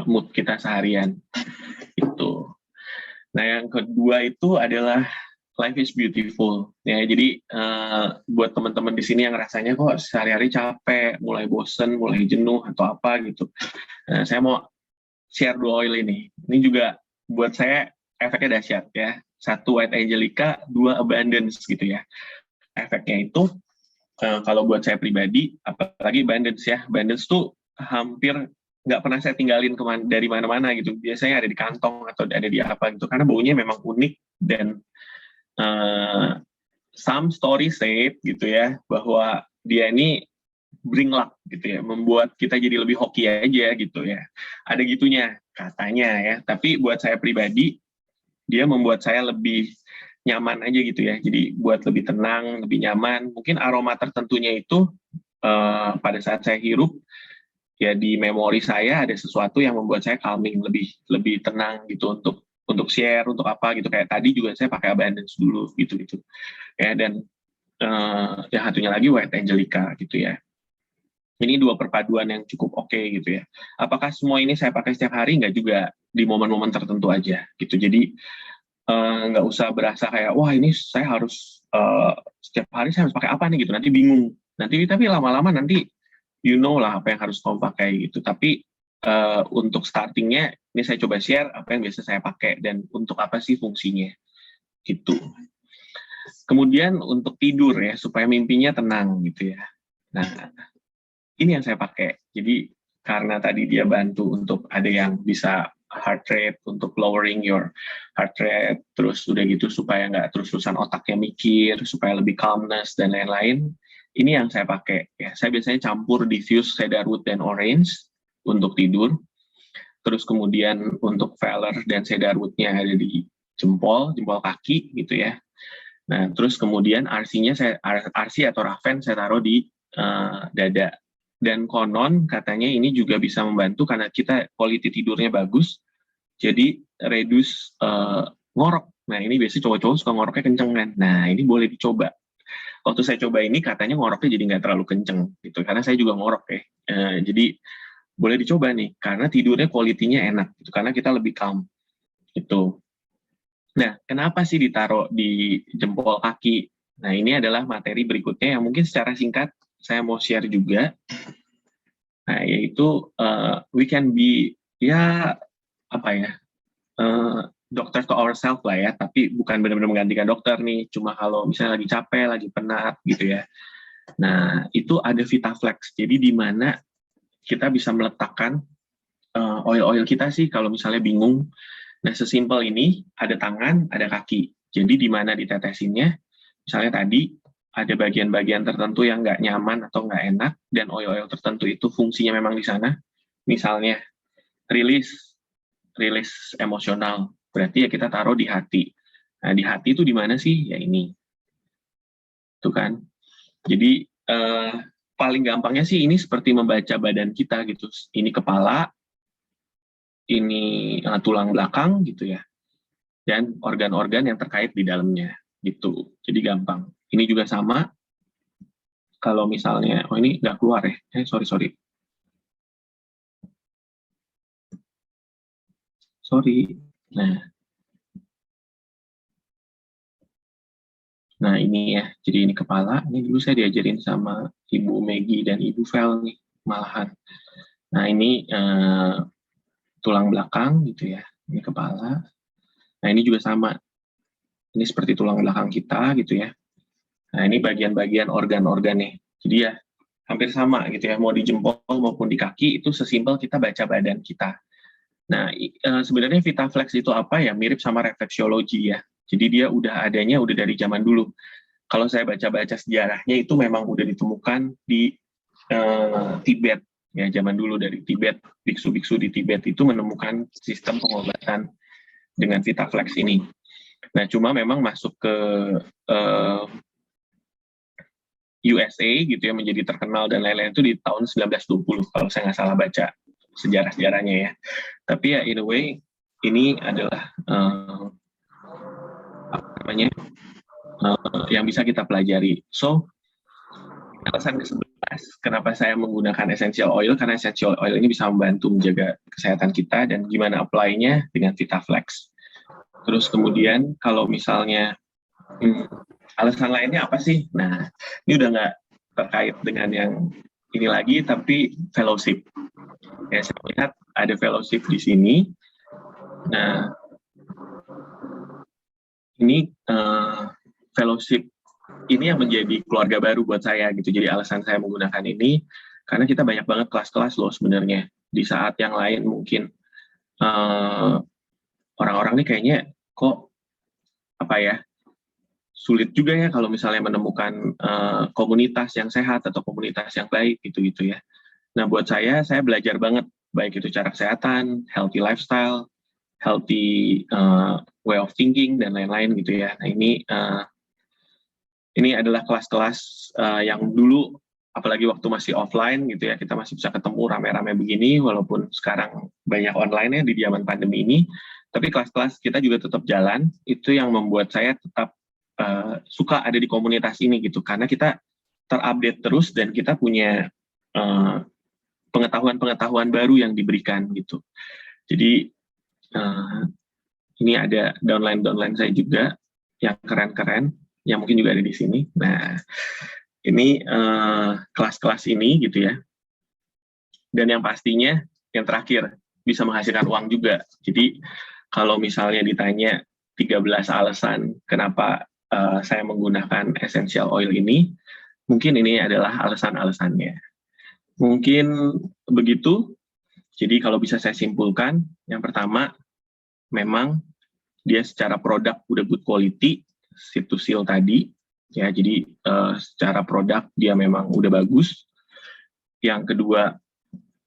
mood kita seharian itu. Nah yang kedua itu adalah life is beautiful ya, jadi buat teman-teman di sini yang rasanya kok sehari-hari capek, mulai bosen, mulai jenuh atau apa gitu, saya mau share dua oil ini juga buat saya efeknya dahsyat ya. Satu White Angelica, dua Abundance gitu ya. Efeknya itu kalau buat saya pribadi, apalagi Abundance ya, Abundance tuh hampir nggak pernah saya tinggalin dari mana-mana gitu. Biasanya ada di kantong atau ada di apa gitu, karena baunya memang unik dan uh, some story said gitu ya, bahwa dia ini bring luck gitu ya, membuat kita jadi lebih hoki aja gitu ya. Ada gitunya katanya ya, tapi buat saya pribadi dia membuat saya lebih nyaman aja gitu ya. Jadi buat lebih tenang, lebih nyaman. Mungkin aroma tertentunya itu pada saat saya hirup ya di memori saya ada sesuatu yang membuat saya calming, lebih lebih tenang gitu untuk share, untuk apa gitu. Kayak tadi juga saya pakai Abundance dulu gitu ya. Dan yang satunya lagi White Angelica gitu ya. Ini dua perpaduan yang cukup oke gitu ya. Apakah semua ini saya pakai setiap hari? Nggak juga, di momen-momen tertentu aja gitu. Jadi nggak usah berasa kayak wah ini saya harus setiap hari saya harus pakai apa nih gitu. Nanti bingung. Tapi lama-lama nanti you know lah apa yang harus kamu pakai gitu. Tapi untuk startingnya ini saya coba share apa yang biasa saya pakai dan untuk apa sih fungsinya gitu. Kemudian untuk tidur ya supaya mimpinya tenang gitu ya. Nah ini yang saya pakai. Jadi karena tadi dia bantu untuk ada yang bisa heart rate, untuk lowering your heart rate, terus udah gitu supaya nggak terus-terusan otaknya mikir, supaya lebih calmness dan lain-lain. Ini yang saya pakai. Ya, saya biasanya campur diffuse cedarwood dan orange untuk tidur. Terus kemudian untuk Feller dan cedarwoodnya ada di jempol kaki gitu ya. Nah, terus kemudian RC-nya RC atau Raven saya taruh di dada. Dan konon katanya ini juga bisa membantu karena kita quality tidurnya bagus, jadi reduce ngorok. Nah ini biasanya cowok-cowok suka ngoroknya kenceng kan. Nah ini boleh dicoba. Waktu saya coba ini katanya ngoroknya jadi nggak terlalu kenceng gitu, karena saya juga ngorok ya. Jadi boleh dicoba nih karena tidurnya quality-nya enak gitu, karena kita lebih calm gitu. Nah kenapa sih ditaruh di jempol kaki? Nah ini adalah materi berikutnya yang mungkin secara singkat saya mau share juga. Nah, yaitu we can be ya apa ya dokter to ourselves lah ya, tapi bukan benar-benar menggantikan dokter nih. Cuma kalau misalnya lagi capek, lagi penat gitu ya. Nah, itu ada VitaFlex. Jadi di mana kita bisa meletakkan oil-oil kita sih kalau misalnya bingung. Nah, sesimpel ini ada tangan, ada kaki. Jadi di mana ditetesinnya, misalnya tadi ada bagian-bagian tertentu yang nggak nyaman atau nggak enak, dan oil-oil tertentu itu fungsinya memang di sana. Misalnya rilis rilis emosional, berarti ya kita taruh di hati. Nah di hati itu di mana sih? Ya ini, tuh kan. Jadi paling gampangnya sih ini seperti membaca badan kita gitu. Ini kepala, ini tulang belakang gitu ya, dan organ-organ yang terkait di dalamnya gitu. Jadi gampang. Ini juga sama. Kalau misalnya, oh ini nggak keluar ya? Sorry. Sorry. Nah, Nah ini ya, jadi ini kepala. Ini dulu saya diajarin sama Ibu Megi dan Ibu Vel nih, malahan. Nah ini tulang belakang gitu ya, ini kepala. Nah ini juga sama, ini seperti tulang belakang kita gitu ya. Nah ini bagian-bagian organ-organ nih. Jadi ya hampir sama gitu ya, mau di jempol maupun di kaki itu sesimpel kita baca badan kita. Nah sebenarnya VitaFlex itu apa ya, mirip sama refleksiologi ya. Jadi dia udah dari zaman dulu. Kalau saya baca-baca sejarahnya itu memang udah ditemukan di Tibet ya, zaman dulu dari Tibet, biksu-biksu di Tibet itu menemukan sistem pengobatan dengan VitaFlex ini. Nah cuma memang masuk ke USA gitu ya, menjadi terkenal dan lain-lain itu di tahun 1920 kalau saya nggak salah baca sejarah-sejarahnya ya. Tapi ya in a way ini adalah apa namanya yang bisa kita pelajari. So alasan ke-11 kenapa saya menggunakan essential oil, karena essential oil ini bisa membantu menjaga kesehatan kita dan gimana apply-nya dengan VitaFlex. Terus kemudian kalau misalnya alasan lainnya apa sih? Nah, ini udah nggak terkait dengan yang ini lagi, tapi fellowship. Ya, saya lihat ada fellowship di sini. Nah, ini fellowship ini yang menjadi keluarga baru buat saya gitu. Jadi alasan saya menggunakan ini karena kita banyak banget kelas-kelas loh sebenarnya. Di saat yang lain mungkin orang-orang ini kayaknya kok apa ya, sulit juga ya kalau misalnya menemukan komunitas yang sehat atau komunitas yang baik gitu ya. Nah buat saya belajar banget baik itu cara kesehatan, healthy lifestyle, healthy way of thinking dan lain-lain gitu ya. Nah ini adalah kelas-kelas yang dulu apalagi waktu masih offline gitu ya, kita masih bisa ketemu rame-rame begini walaupun sekarang banyak online ya di zaman pandemi ini, tapi kelas-kelas kita juga tetap jalan. Itu yang membuat saya tetap suka ada di komunitas ini gitu, karena kita terupdate terus dan kita punya pengetahuan-pengetahuan baru yang diberikan gitu. Jadi ini ada downline saya juga yang keren-keren, yang mungkin juga ada di sini. Nah, ini kelas-kelas ini gitu ya. Dan yang pastinya, yang terakhir, bisa menghasilkan uang juga. Jadi, kalau misalnya ditanya 13 alasan kenapa saya menggunakan essential oil ini, mungkin ini adalah alasan-alasannya. Mungkin begitu. Jadi kalau bisa saya simpulkan, yang pertama, memang dia secara produk udah good quality, Citusil tadi, ya. Jadi secara produk dia memang udah bagus. Yang kedua,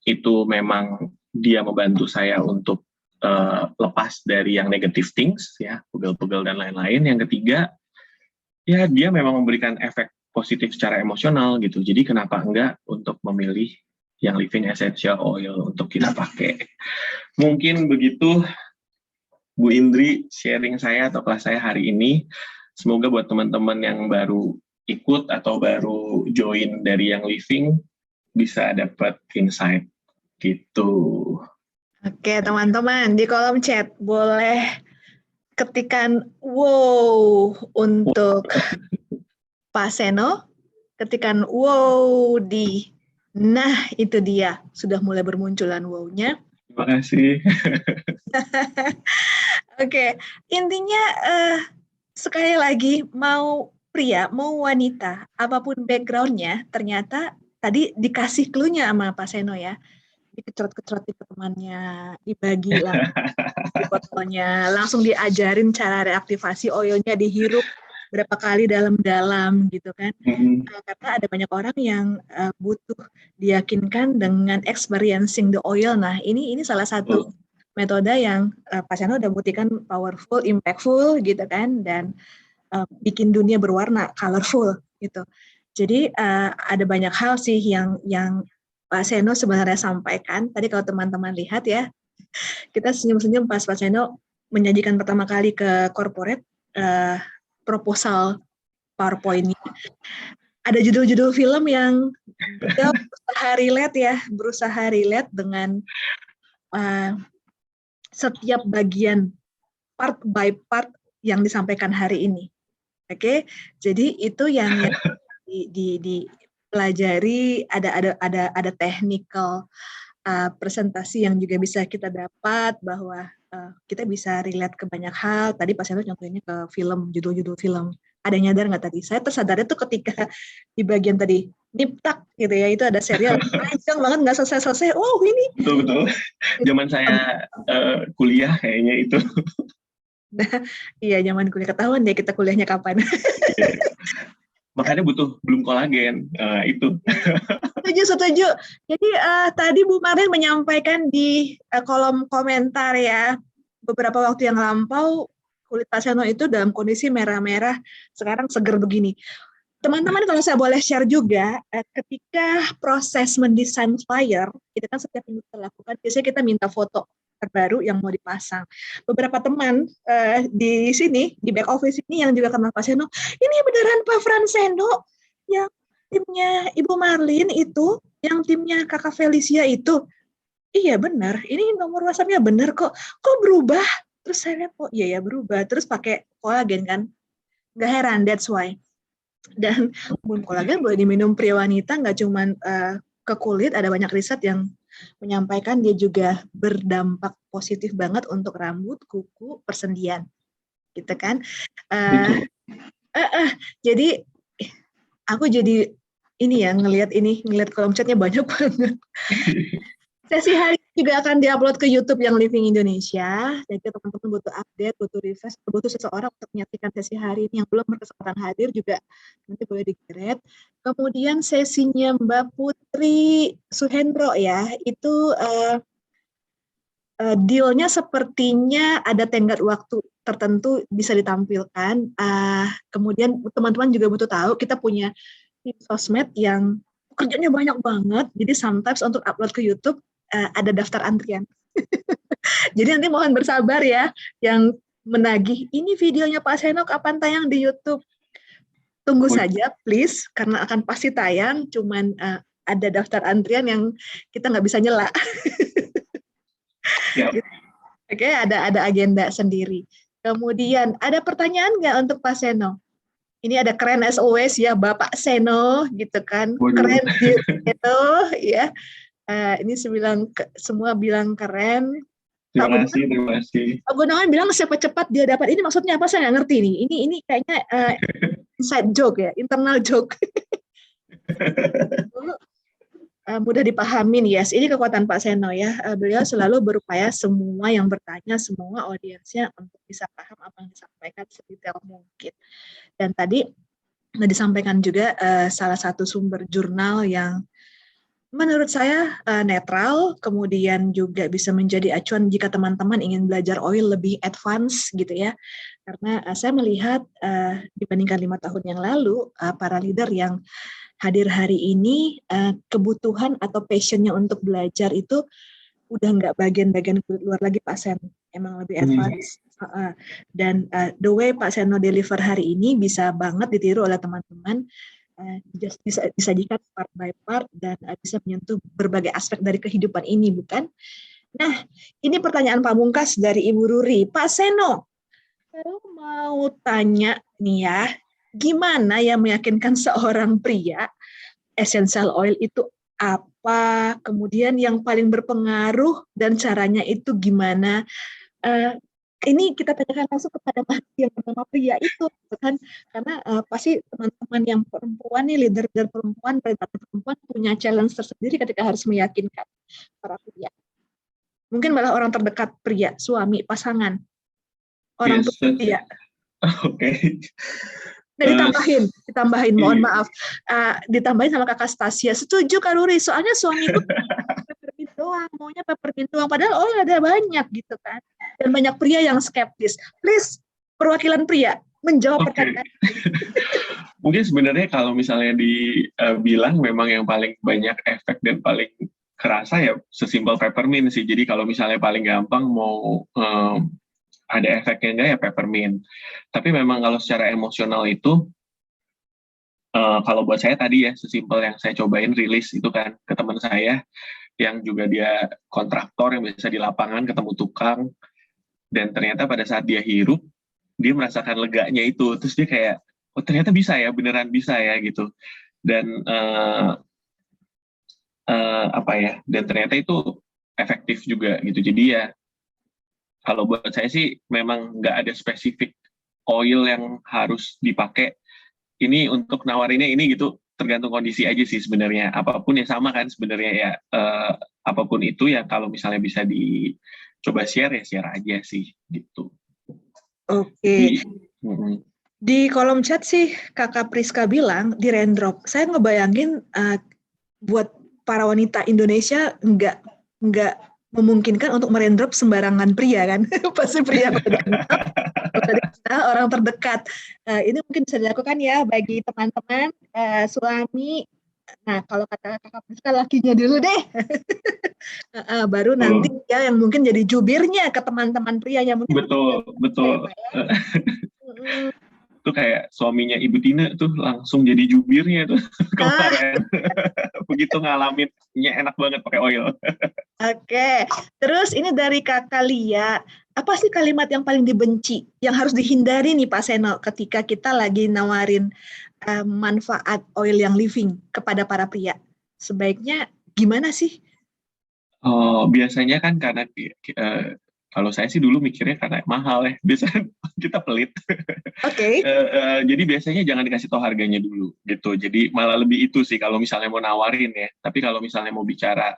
itu memang dia membantu saya untuk lepas dari yang negative things, ya, pegel-pegel dan lain-lain. Yang ketiga, ya dia memang memberikan efek positif secara emosional gitu. Jadi kenapa enggak untuk memilih yang living essential oil untuk kita pakai. Mungkin begitu Bu Indri sharing saya atau kelas saya hari ini. Semoga buat teman-teman yang baru ikut atau baru join dari yang living bisa dapat insight gitu. Oke teman-teman, di kolom chat boleh ketikan wow untuk Pak Seno, ketikan wow di, nah itu dia, sudah mulai bermunculan wow-nya. Terima kasih. Oke, intinya sekali lagi mau pria, mau wanita, apapun background-nya, ternyata tadi dikasih clue-nya sama Pak Seno ya. Dikecerot-kecerot ke temannya, dibagi lah di botolnya, langsung diajarin cara reaktivasi oilnya, dihirup berapa kali dalam-dalam gitu kan. Karena ada banyak orang yang butuh diyakinkan dengan experiencing the oil. Nah ini salah satu metode yang Pak Seno udah buktikan powerful, impactful gitu kan, dan bikin dunia berwarna, colorful gitu. Jadi ada banyak hal sih yang Pak Seno sebenarnya sampaikan. Tadi kalau teman-teman lihat ya, kita senyum-senyum pas Pak Seno menyajikan pertama kali ke corporate proposal PowerPoint-nya. Ada judul-judul film yang beliau berusaha relate dengan setiap bagian part by part yang disampaikan hari ini. Oke, jadi itu yang dipelajari, ada technical presentasi yang juga bisa kita dapat, bahwa kita bisa relate ke banyak hal. Tadi Pak Seno contohnya ke film, judul-judul film. Ada yang nyadar nggak tadi? Saya tersadarnya tuh ketika di bagian tadi Niptak gitu ya, itu ada serial panjang banget nggak selesai-selesai. Oh ini. Betul. Zaman saya kuliah kayaknya itu. Nah, iya zaman kuliah, ketahuan deh kita kuliahnya kapan. Makanya belum kolagen itu. Setuju. Jadi tadi Bu Marlin menyampaikan di kolom komentar ya, beberapa waktu yang lampau kulit Pak Seno itu dalam kondisi merah-merah, sekarang seger begini. Teman-teman kalau saya boleh share juga, ketika proses mendesain flyer, itu kan setiap minggu kita lakukan, biasanya kita minta foto terbaru yang mau dipasang. Beberapa teman di sini, di back office ini yang juga kenal Pak Seno, ini beneran Pak Franseno yang timnya Ibu Marlin itu, yang timnya Kakak Felicia itu. Iya benar, ini nomor WhatsApp-nya benar kok. Kok berubah? Terus saya lihat, oh iya ya berubah. Terus pakai kolagen kan. Nggak heran, that's why. Dan kolagen boleh diminum pria wanita, nggak cuma ke kulit, ada banyak riset yang menyampaikan dia juga berdampak positif banget untuk rambut, kuku, persendian, gitu kan. Jadi aku jadi ini ya, ngelihat kolom chatnya banyak banget. Sesi hari juga akan diupload ke YouTube yang Living Indonesia. Jadi teman-teman butuh update, butuh refresh, butuh seseorang untuk menyaksikan sesi hari ini yang belum berkesempatan hadir juga nanti boleh di-grade. Kemudian sesinya Mbak Putri Suhendro ya, itu deal-nya sepertinya ada tenggat waktu tertentu bisa ditampilkan. Kemudian teman-teman juga butuh tahu, kita punya tim sosmed yang kerjanya banyak banget, jadi sometimes untuk upload ke YouTube ada daftar antrian. Jadi nanti mohon bersabar ya, yang menagih, ini videonya Pak Seno kapan tayang di YouTube? Tunggu saja, please, karena akan pasti tayang, cuman ada daftar antrian yang kita nggak bisa nyela. Yep. Oke, ada agenda sendiri. Kemudian, ada pertanyaan nggak untuk Pak Seno? Ini ada keren as always ya, Bapak Seno, gitu kan. Keren gitu, ya. Ini semua bilang keren. Terima kasih. Pak Gunawan bilang cepat-cepat dia dapat. Ini maksudnya apa? Saya nggak ngerti nih. Ini kayaknya inside joke ya, internal joke. Mudah dipahamin, yes. Ini kekuatan Pak Seno ya. Beliau selalu berupaya semua yang bertanya, semua audiensnya untuk bisa paham apa yang disampaikan sedetail mungkin. Dan tadi disampaikan juga salah satu sumber jurnal yang menurut saya netral, kemudian juga bisa menjadi acuan jika teman-teman ingin belajar oil lebih advance gitu ya. Karena saya melihat dibandingkan 5 tahun yang lalu, para leader yang hadir hari ini, kebutuhan atau passion-nya untuk belajar itu udah nggak bagian-bagian kulit luar lagi Pak Sen, emang lebih advance. Dan the way Pak Seno deliver hari ini bisa banget ditiru oleh teman-teman, disajikan part by part dan bisa menyentuh berbagai aspek dari kehidupan ini, bukan? Nah, ini pertanyaan pamungkas dari Ibu Ruri. Pak Seno, saya mau tanya nih ya, gimana ya meyakinkan seorang pria essential oil itu apa, kemudian yang paling berpengaruh dan caranya itu gimana? Ini kita tanyakan langsung kepada yang bernama pria itu, kan? Karena pasti teman-teman yang perempuan nih, leader perempuan, predator perempuan punya challenge tersendiri ketika harus meyakinkan para pria. Mungkin malah orang terdekat pria, suami, pasangan, orang tua pria. Oke. Ditambahin, mohon maaf, ditambahin sama Kakak Stasia. Setuju Kak Ruri, soalnya suamiku peppermint doang, maunya peppermint doang, padahal ada banyak gitu kan. Dan banyak pria yang skeptis. Please, perwakilan pria menjawab pertanyaan. Mungkin sebenarnya kalau misalnya dibilang memang yang paling banyak efek dan paling kerasa ya sesimpel peppermint sih. Jadi kalau misalnya paling gampang mau ada efeknya enggak ya peppermint. Tapi memang kalau secara emosional itu, kalau buat saya tadi ya sesimpel yang saya cobain rilis itu kan ke teman saya yang juga dia kontraktor yang biasa di lapangan ketemu tukang, dan ternyata pada saat dia hirup dia merasakan leganya itu, terus dia kayak oh ternyata bisa ya, beneran bisa ya gitu. Dan apa ya, dan ternyata itu efektif juga gitu. Jadi ya kalau buat saya sih memang nggak ada spesifik oil yang harus dipakai ini untuk nawarinnya ini gitu, tergantung kondisi aja sih sebenarnya. Apapun ya sama kan sebenarnya ya, apapun itu ya kalau misalnya bisa dicoba share ya share aja sih gitu. Oke. Jadi, di kolom chat sih Kakak Priska bilang di Raindrop. Saya ngebayangin buat para wanita Indonesia nggak memungkinkan untuk merendrop sembarangan pria kan. Pasti pria orang terdekat. Ini mungkin bisa dilakukan ya bagi teman-teman, suami. Nah, kalau kata Kakak Priska lakinya dulu deh. Baru nanti ya yang mungkin jadi jubirnya ke teman-teman pria yang mungkin betul. Itu kayak suaminya Ibu Tina tuh langsung jadi jubirnya tuh kemarin. Begitu ngalaminnya enak banget pakai oil. Oke, terus ini dari Kakak Lia, apa sih kalimat yang paling dibenci, yang harus dihindari nih Pak Seno ketika kita lagi nawarin manfaat oil yang living kepada para pria? Sebaiknya gimana sih? Oh, biasanya kan karena kalau saya sih dulu mikirnya karena mahal ya, biasanya kita pelit. Oke. Jadi biasanya jangan dikasih tahu harganya dulu gitu. Jadi malah lebih itu sih kalau misalnya mau nawarin ya. Tapi kalau misalnya mau bicara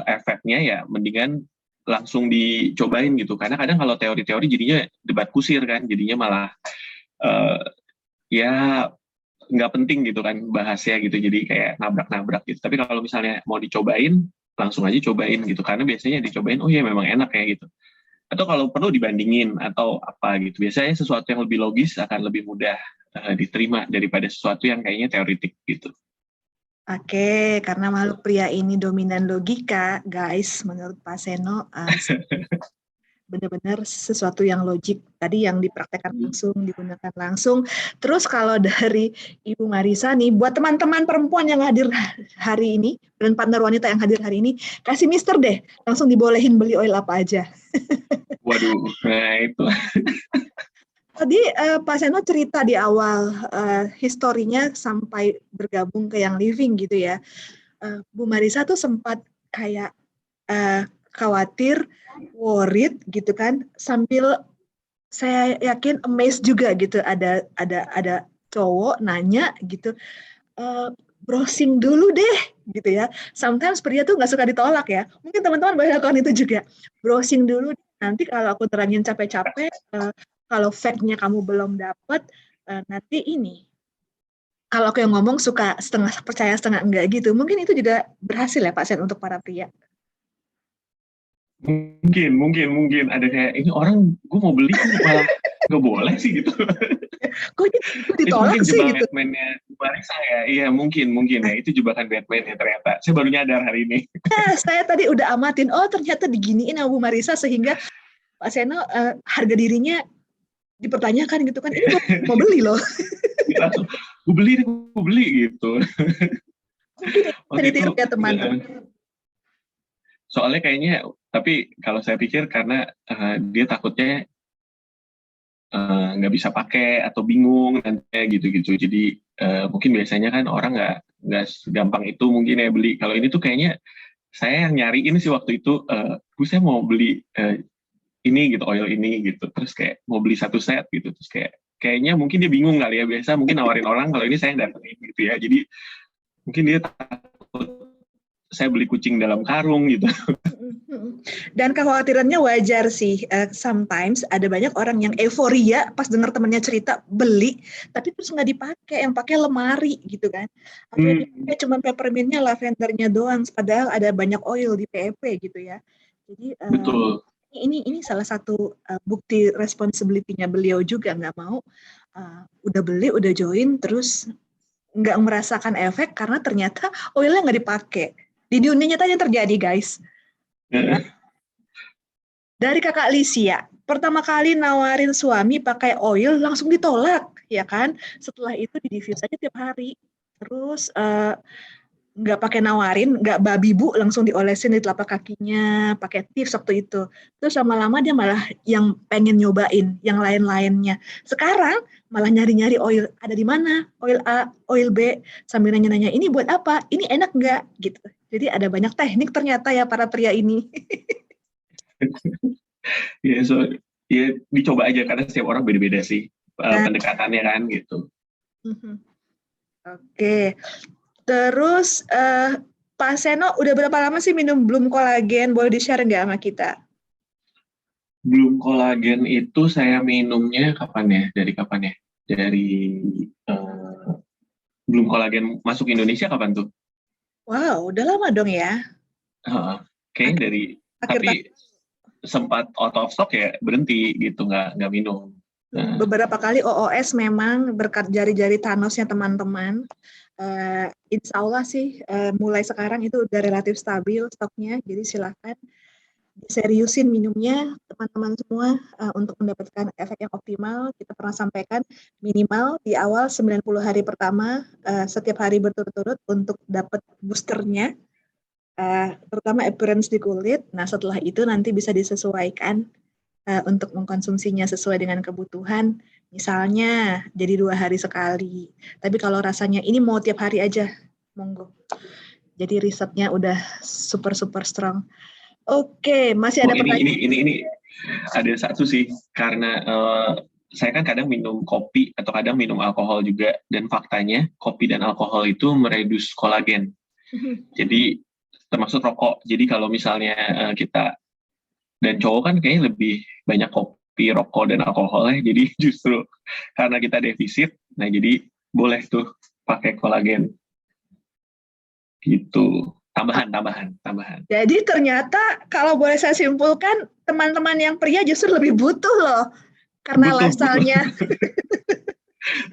efeknya ya mendingan langsung dicobain gitu. Karena kadang kalau teori-teori jadinya debat kusir kan, jadinya malah ya nggak penting gitu kan bahasnya gitu. Jadi kayak nabrak-nabrak gitu. Tapi kalau misalnya mau dicobain, langsung aja cobain gitu. Karena biasanya dicobain, oh iya memang enak ya gitu. Atau kalau perlu dibandingin atau apa gitu. Biasanya sesuatu yang lebih logis akan lebih mudah diterima daripada sesuatu yang kayaknya teoritik gitu. Oke, karena makhluk pria ini dominan logika, guys, menurut Pak Seno, benar-benar sesuatu yang logik. Tadi yang dipraktekkan langsung, digunakan langsung. Terus kalau dari Ibu Marisa nih, buat teman-teman perempuan yang hadir hari ini, dan partner wanita yang hadir hari ini, kasih mister deh, langsung dibolehin beli oil apa aja. Waduh, nah itu. Tadi Pak Seno cerita di awal historinya sampai bergabung ke yang living gitu ya. Bu Marisa tuh sempat kayak khawatir, worried gitu kan, sambil saya yakin amazed juga gitu ada cowok nanya gitu, browsing dulu deh gitu ya. Sometimes pria tuh nggak suka ditolak ya. Mungkin teman-teman banyak lakukan itu juga. Browsing dulu, nanti kalau aku terangin capek-capek, kalau fact-nya kamu belum dapat, nanti ini. Kalau aku yang ngomong suka setengah percaya setengah enggak gitu. Mungkin itu juga berhasil ya Pak Sen untuk para pria. Mungkin ada kayak ini orang gue mau beli malah nggak boleh sih gitu. Kok ditolak itu mungkin sih jebakan gitu. Batman-nya Marisa ya. Iya mungkin ya itu jebakan Batman ya ternyata. Saya baru nyadar hari ini. Nah, saya tadi udah amatin, oh ternyata diginiin sama Bu Marisa sehingga Pak Seno harga dirinya dipertanyakan gitu kan. Ini mau beli loh. Langsung gue beli gitu. Mungkin Waktu itu ya teman-teman. Soalnya kayaknya, tapi kalau saya pikir karena dia takutnya nggak bisa pakai atau bingung nanti gitu-gitu. Jadi mungkin biasanya kan orang nggak segampang itu mungkin ya beli. Kalau ini tuh kayaknya saya yang nyariin sih waktu itu, saya mau beli ini gitu, oil ini gitu. Terus kayak mau beli satu set gitu. Terus kayaknya mungkin dia bingung kali ya. Biasa mungkin nawarin orang kalau ini saya dapetin gitu ya. Jadi mungkin dia takut saya beli kucing dalam karung gitu. Dan kekhawatirannya wajar sih. Sometimes ada banyak orang yang euforia pas dengar temennya cerita beli, tapi terus nggak dipakai, yang pakai lemari gitu kan. Atau yang dipakai cuma peppermintnya, lavendernya doang, padahal ada banyak oil di PEP gitu ya. Jadi Betul. Ini salah satu bukti responsibility-nya beliau juga, nggak mau udah beli, udah join, terus nggak merasakan efek karena ternyata oilnya nggak dipakai. Di dunia nyata yang terjadi, guys. Ya. Dari Kakak Lisia, pertama kali nawarin suami pakai oil langsung ditolak, ya kan? Setelah itu di diffuse aja tiap hari. Terus nggak pakai nawarin, nggak babi bu, langsung diolesin di telapak kakinya, pakai tips waktu itu. Terus lama-lama dia malah yang pengen nyobain yang lain-lainnya. Sekarang malah nyari-nyari oil, ada di mana? Oil A, oil B, sambil nanya-nanya, ini buat apa? Ini enak nggak? Gitu. Jadi ada banyak teknik ternyata ya para pria ini. Ya, so ya dicoba aja karena setiap orang beda-beda sih Nah, pendekatannya kan gitu. Oke. Terus Pak Seno udah berapa lama sih minum Bloom Collagen? Boleh di-share nggak sama kita? Belum kolagen itu saya minumnya kapan ya? Dari kapan ya? Dari belum kolagen masuk Indonesia kapan tuh? Wow, udah lama dong ya. Kayaknya Akhir, dari, akhir tapi sempat out of stock ya berhenti gitu, nggak minum. beberapa kali OOS memang berkat jari-jari Thanosnya teman-teman. Insya Allah sih mulai sekarang itu udah relatif stabil stoknya. Jadi silakan diseriusin minumnya teman-teman semua untuk mendapatkan efek yang optimal. Kita pernah sampaikan minimal di awal 90 hari pertama setiap hari berturut-turut untuk dapat boosternya, terutama appearance di kulit. Nah setelah itu nanti bisa disesuaikan untuk mengkonsumsinya sesuai dengan kebutuhan. Misalnya jadi 2 hari sekali. Tapi kalau rasanya ini mau tiap hari aja, monggo. Jadi risetnya udah super strong. Oke, masih ada pertanyaan? Ini ada satu sih, karena saya kan kadang minum kopi atau kadang minum alkohol juga, dan faktanya kopi dan alkohol itu meredus kolagen. Jadi termasuk rokok. Jadi kalau misalnya kita, dan cowok kan kayaknya lebih banyak kopi, rokok, dan alkohol ya. Jadi justru karena kita defisit, nah jadi boleh tuh pakai kolagen gitu. Tambahan. Jadi ternyata kalau boleh saya simpulkan, teman-teman yang pria justru lebih butuh loh. Karena Butuh. lifestyle-nya.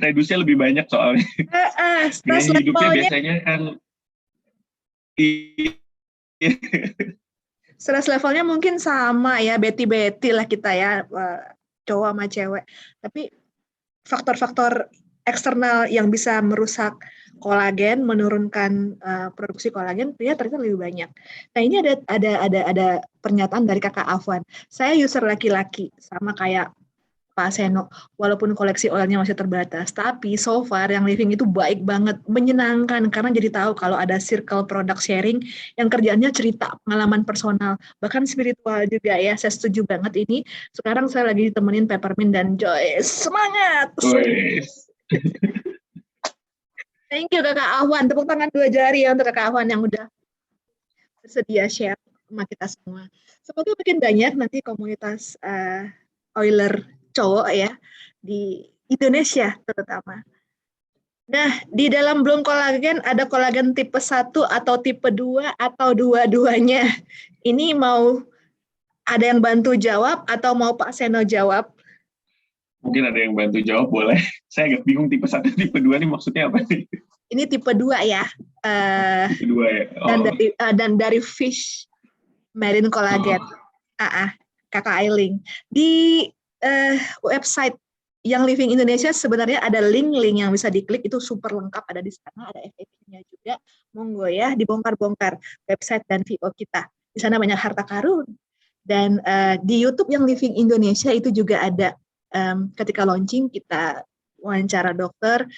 Redusnya lebih banyak soalnya. Stress Gaya hidupnya levelnya. biasanya kan Stress levelnya mungkin sama ya, beti-beti lah kita ya, cowok sama cewek. Tapi faktor-faktor eksternal yang bisa merusak kolagen, menurunkan produksi kolagen, pria ternyata lebih banyak. Nah ini ada pernyataan dari Kakak Afwan. Saya user laki-laki, sama kayak Pak Seno, walaupun koleksi oilnya masih terbatas, tapi so far yang living itu baik banget, menyenangkan karena jadi tahu kalau ada circle product sharing yang kerjaannya cerita pengalaman personal, bahkan spiritual juga ya. Saya setuju banget ini. Sekarang saya lagi ditemenin Peppermint dan Joyce. Semangat! Thank you Kakak Ahwan. Tepuk tangan 2 jari ya untuk Kakak Ahwan yang udah bersedia share sama kita semua. Semoga makin banyak nanti komunitas oiler cowok ya di Indonesia terutama. Nah, di dalam Bloom Collagen ada kolagen tipe 1 atau tipe 2 atau dua-duanya. Ini mau ada yang bantu jawab atau mau Pak Seno jawab? Mungkin ada yang bantu jawab, boleh. Saya agak bingung tipe 1, tipe 2 ini maksudnya apa nih? Ini tipe 2 ya. Tipe 2 ya. Oh. Dan dari Fish Marine Collagen. Kakak Ailing. Di website yang Living Indonesia sebenarnya ada link-link yang bisa diklik, itu super lengkap, ada di sana, ada FAQ-nya juga. Monggo ya, dibongkar-bongkar website dan VO kita. Di sana banyak harta karun. Dan di YouTube yang Living Indonesia itu juga ada, ketika launching kita wawancara dokter.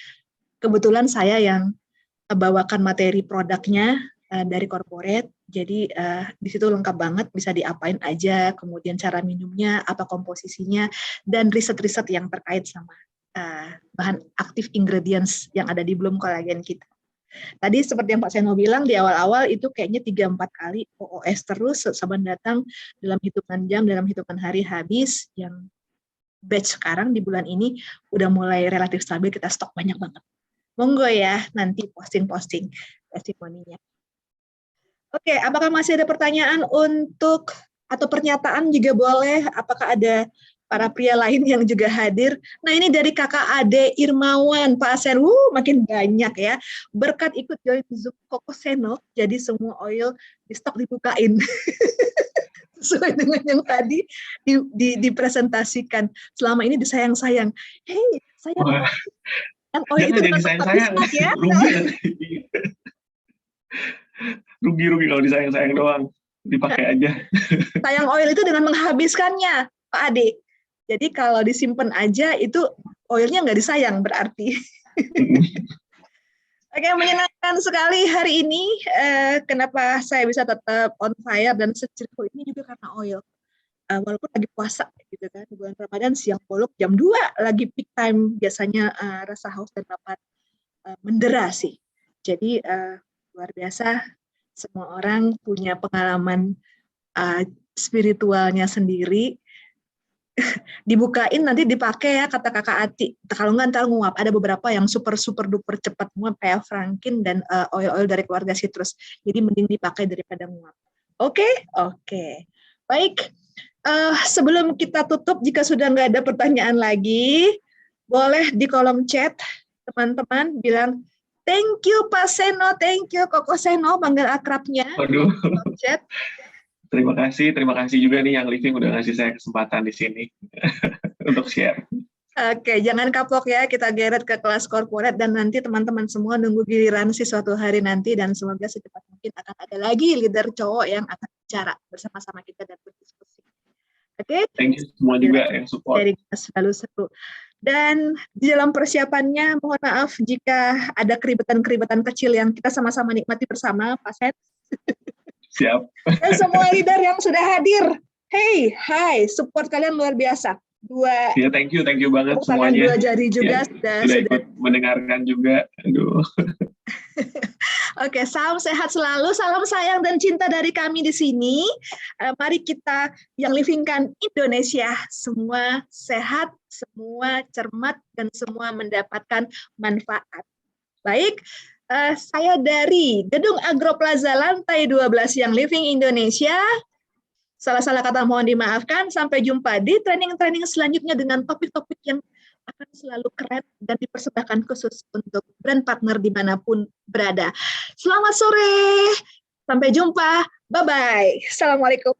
Kebetulan saya yang bawakan materi produknya dari corporate, jadi di situ lengkap banget, bisa diapain aja, kemudian cara minumnya, apa komposisinya, dan riset-riset yang terkait sama bahan aktif ingredients yang ada di Bloom Collagen kita. Tadi seperti yang Pak Seno bilang di awal-awal itu kayaknya 3-4 kali OOS terus, saban datang dalam hitungan jam, dalam hitungan hari habis. Yang batch sekarang di bulan ini udah mulai relatif stabil, kita stok banyak banget. Monggo ya, nanti posting-posting testimoninya. Oke, apakah masih ada pertanyaan untuk, atau pernyataan juga boleh, apakah ada para pria lain yang juga hadir? Nah ini dari Kakak Ade Irmawan, Pak Asen, makin banyak ya. Berkat ikut join Zoom Koko Seno, jadi semua oil di stok dibukain. Sesuai dengan yang tadi dipresentasikan. Selama ini disayang-sayang. Hei, saya yang oil itu jangan sayang-sayang, ya. rugi nanti. Rugi kalau disayang-sayang doang, dipakai aja. Sayang oil itu dengan menghabiskannya, Pak Ade. Jadi kalau disimpan aja itu oilnya nggak disayang berarti. Oke, menyenangkan sekali hari ini. Kenapa saya bisa tetap on fire dan secirikul ini juga karena oil. Walaupun lagi puasa gitu kan, bulan Ramadan siang bolok jam 2 lagi peak time biasanya rasa haus dan lapar mendera sih. Jadi luar biasa, semua orang punya pengalaman spiritualnya sendiri. Dibukain nanti dipakai ya kata Kakak Ati. Kalau nggak ntar nguap. Ada beberapa yang super duper cepat nguap kayak Franklin dan oil-oil dari keluarga citrus. Jadi mending dipakai daripada nguap. Oke. Baik. Sebelum kita tutup, jika sudah nggak ada pertanyaan lagi, boleh di kolom chat teman-teman bilang thank you Pak Seno, thank you Koko Seno, panggil akrabnya. Waduh. Chat. Terima kasih juga nih yang Living udah ngasih saya kesempatan di sini untuk share. Oke, jangan kapok ya, kita geret ke kelas korporat dan nanti teman-teman semua nunggu giliran sih suatu hari nanti dan semoga secepat mungkin akan ada lagi leader cowok yang akan bicara bersama-sama kita dan berdiskusi. Oke? Thank you semua juga yang support. Dari kita selalu seru. Dan di dalam persiapannya, mohon maaf jika ada keribetan-keribetan kecil yang kita sama-sama nikmati bersama, Pak Sen. Siap. Dan semua leader yang sudah hadir, hey, hai, support kalian luar biasa. Thank you banget semuanya. 2 jari juga sudah ikut mendengarkan juga. Aduh. Oke, salam sehat selalu, salam sayang dan cinta dari kami di sini. Mari kita yang livingkan Indonesia, semua sehat, semua cermat, dan semua mendapatkan manfaat. Baik, saya dari Gedung Agroplaza lantai 12 yang Living Indonesia. Salah-salah kata mohon dimaafkan. Sampai jumpa di training-training selanjutnya dengan topik-topik yang akan selalu keren dan dipersembahkan khusus untuk brand partner dimanapun berada. Selamat sore. Sampai jumpa. Bye-bye. Assalamualaikum.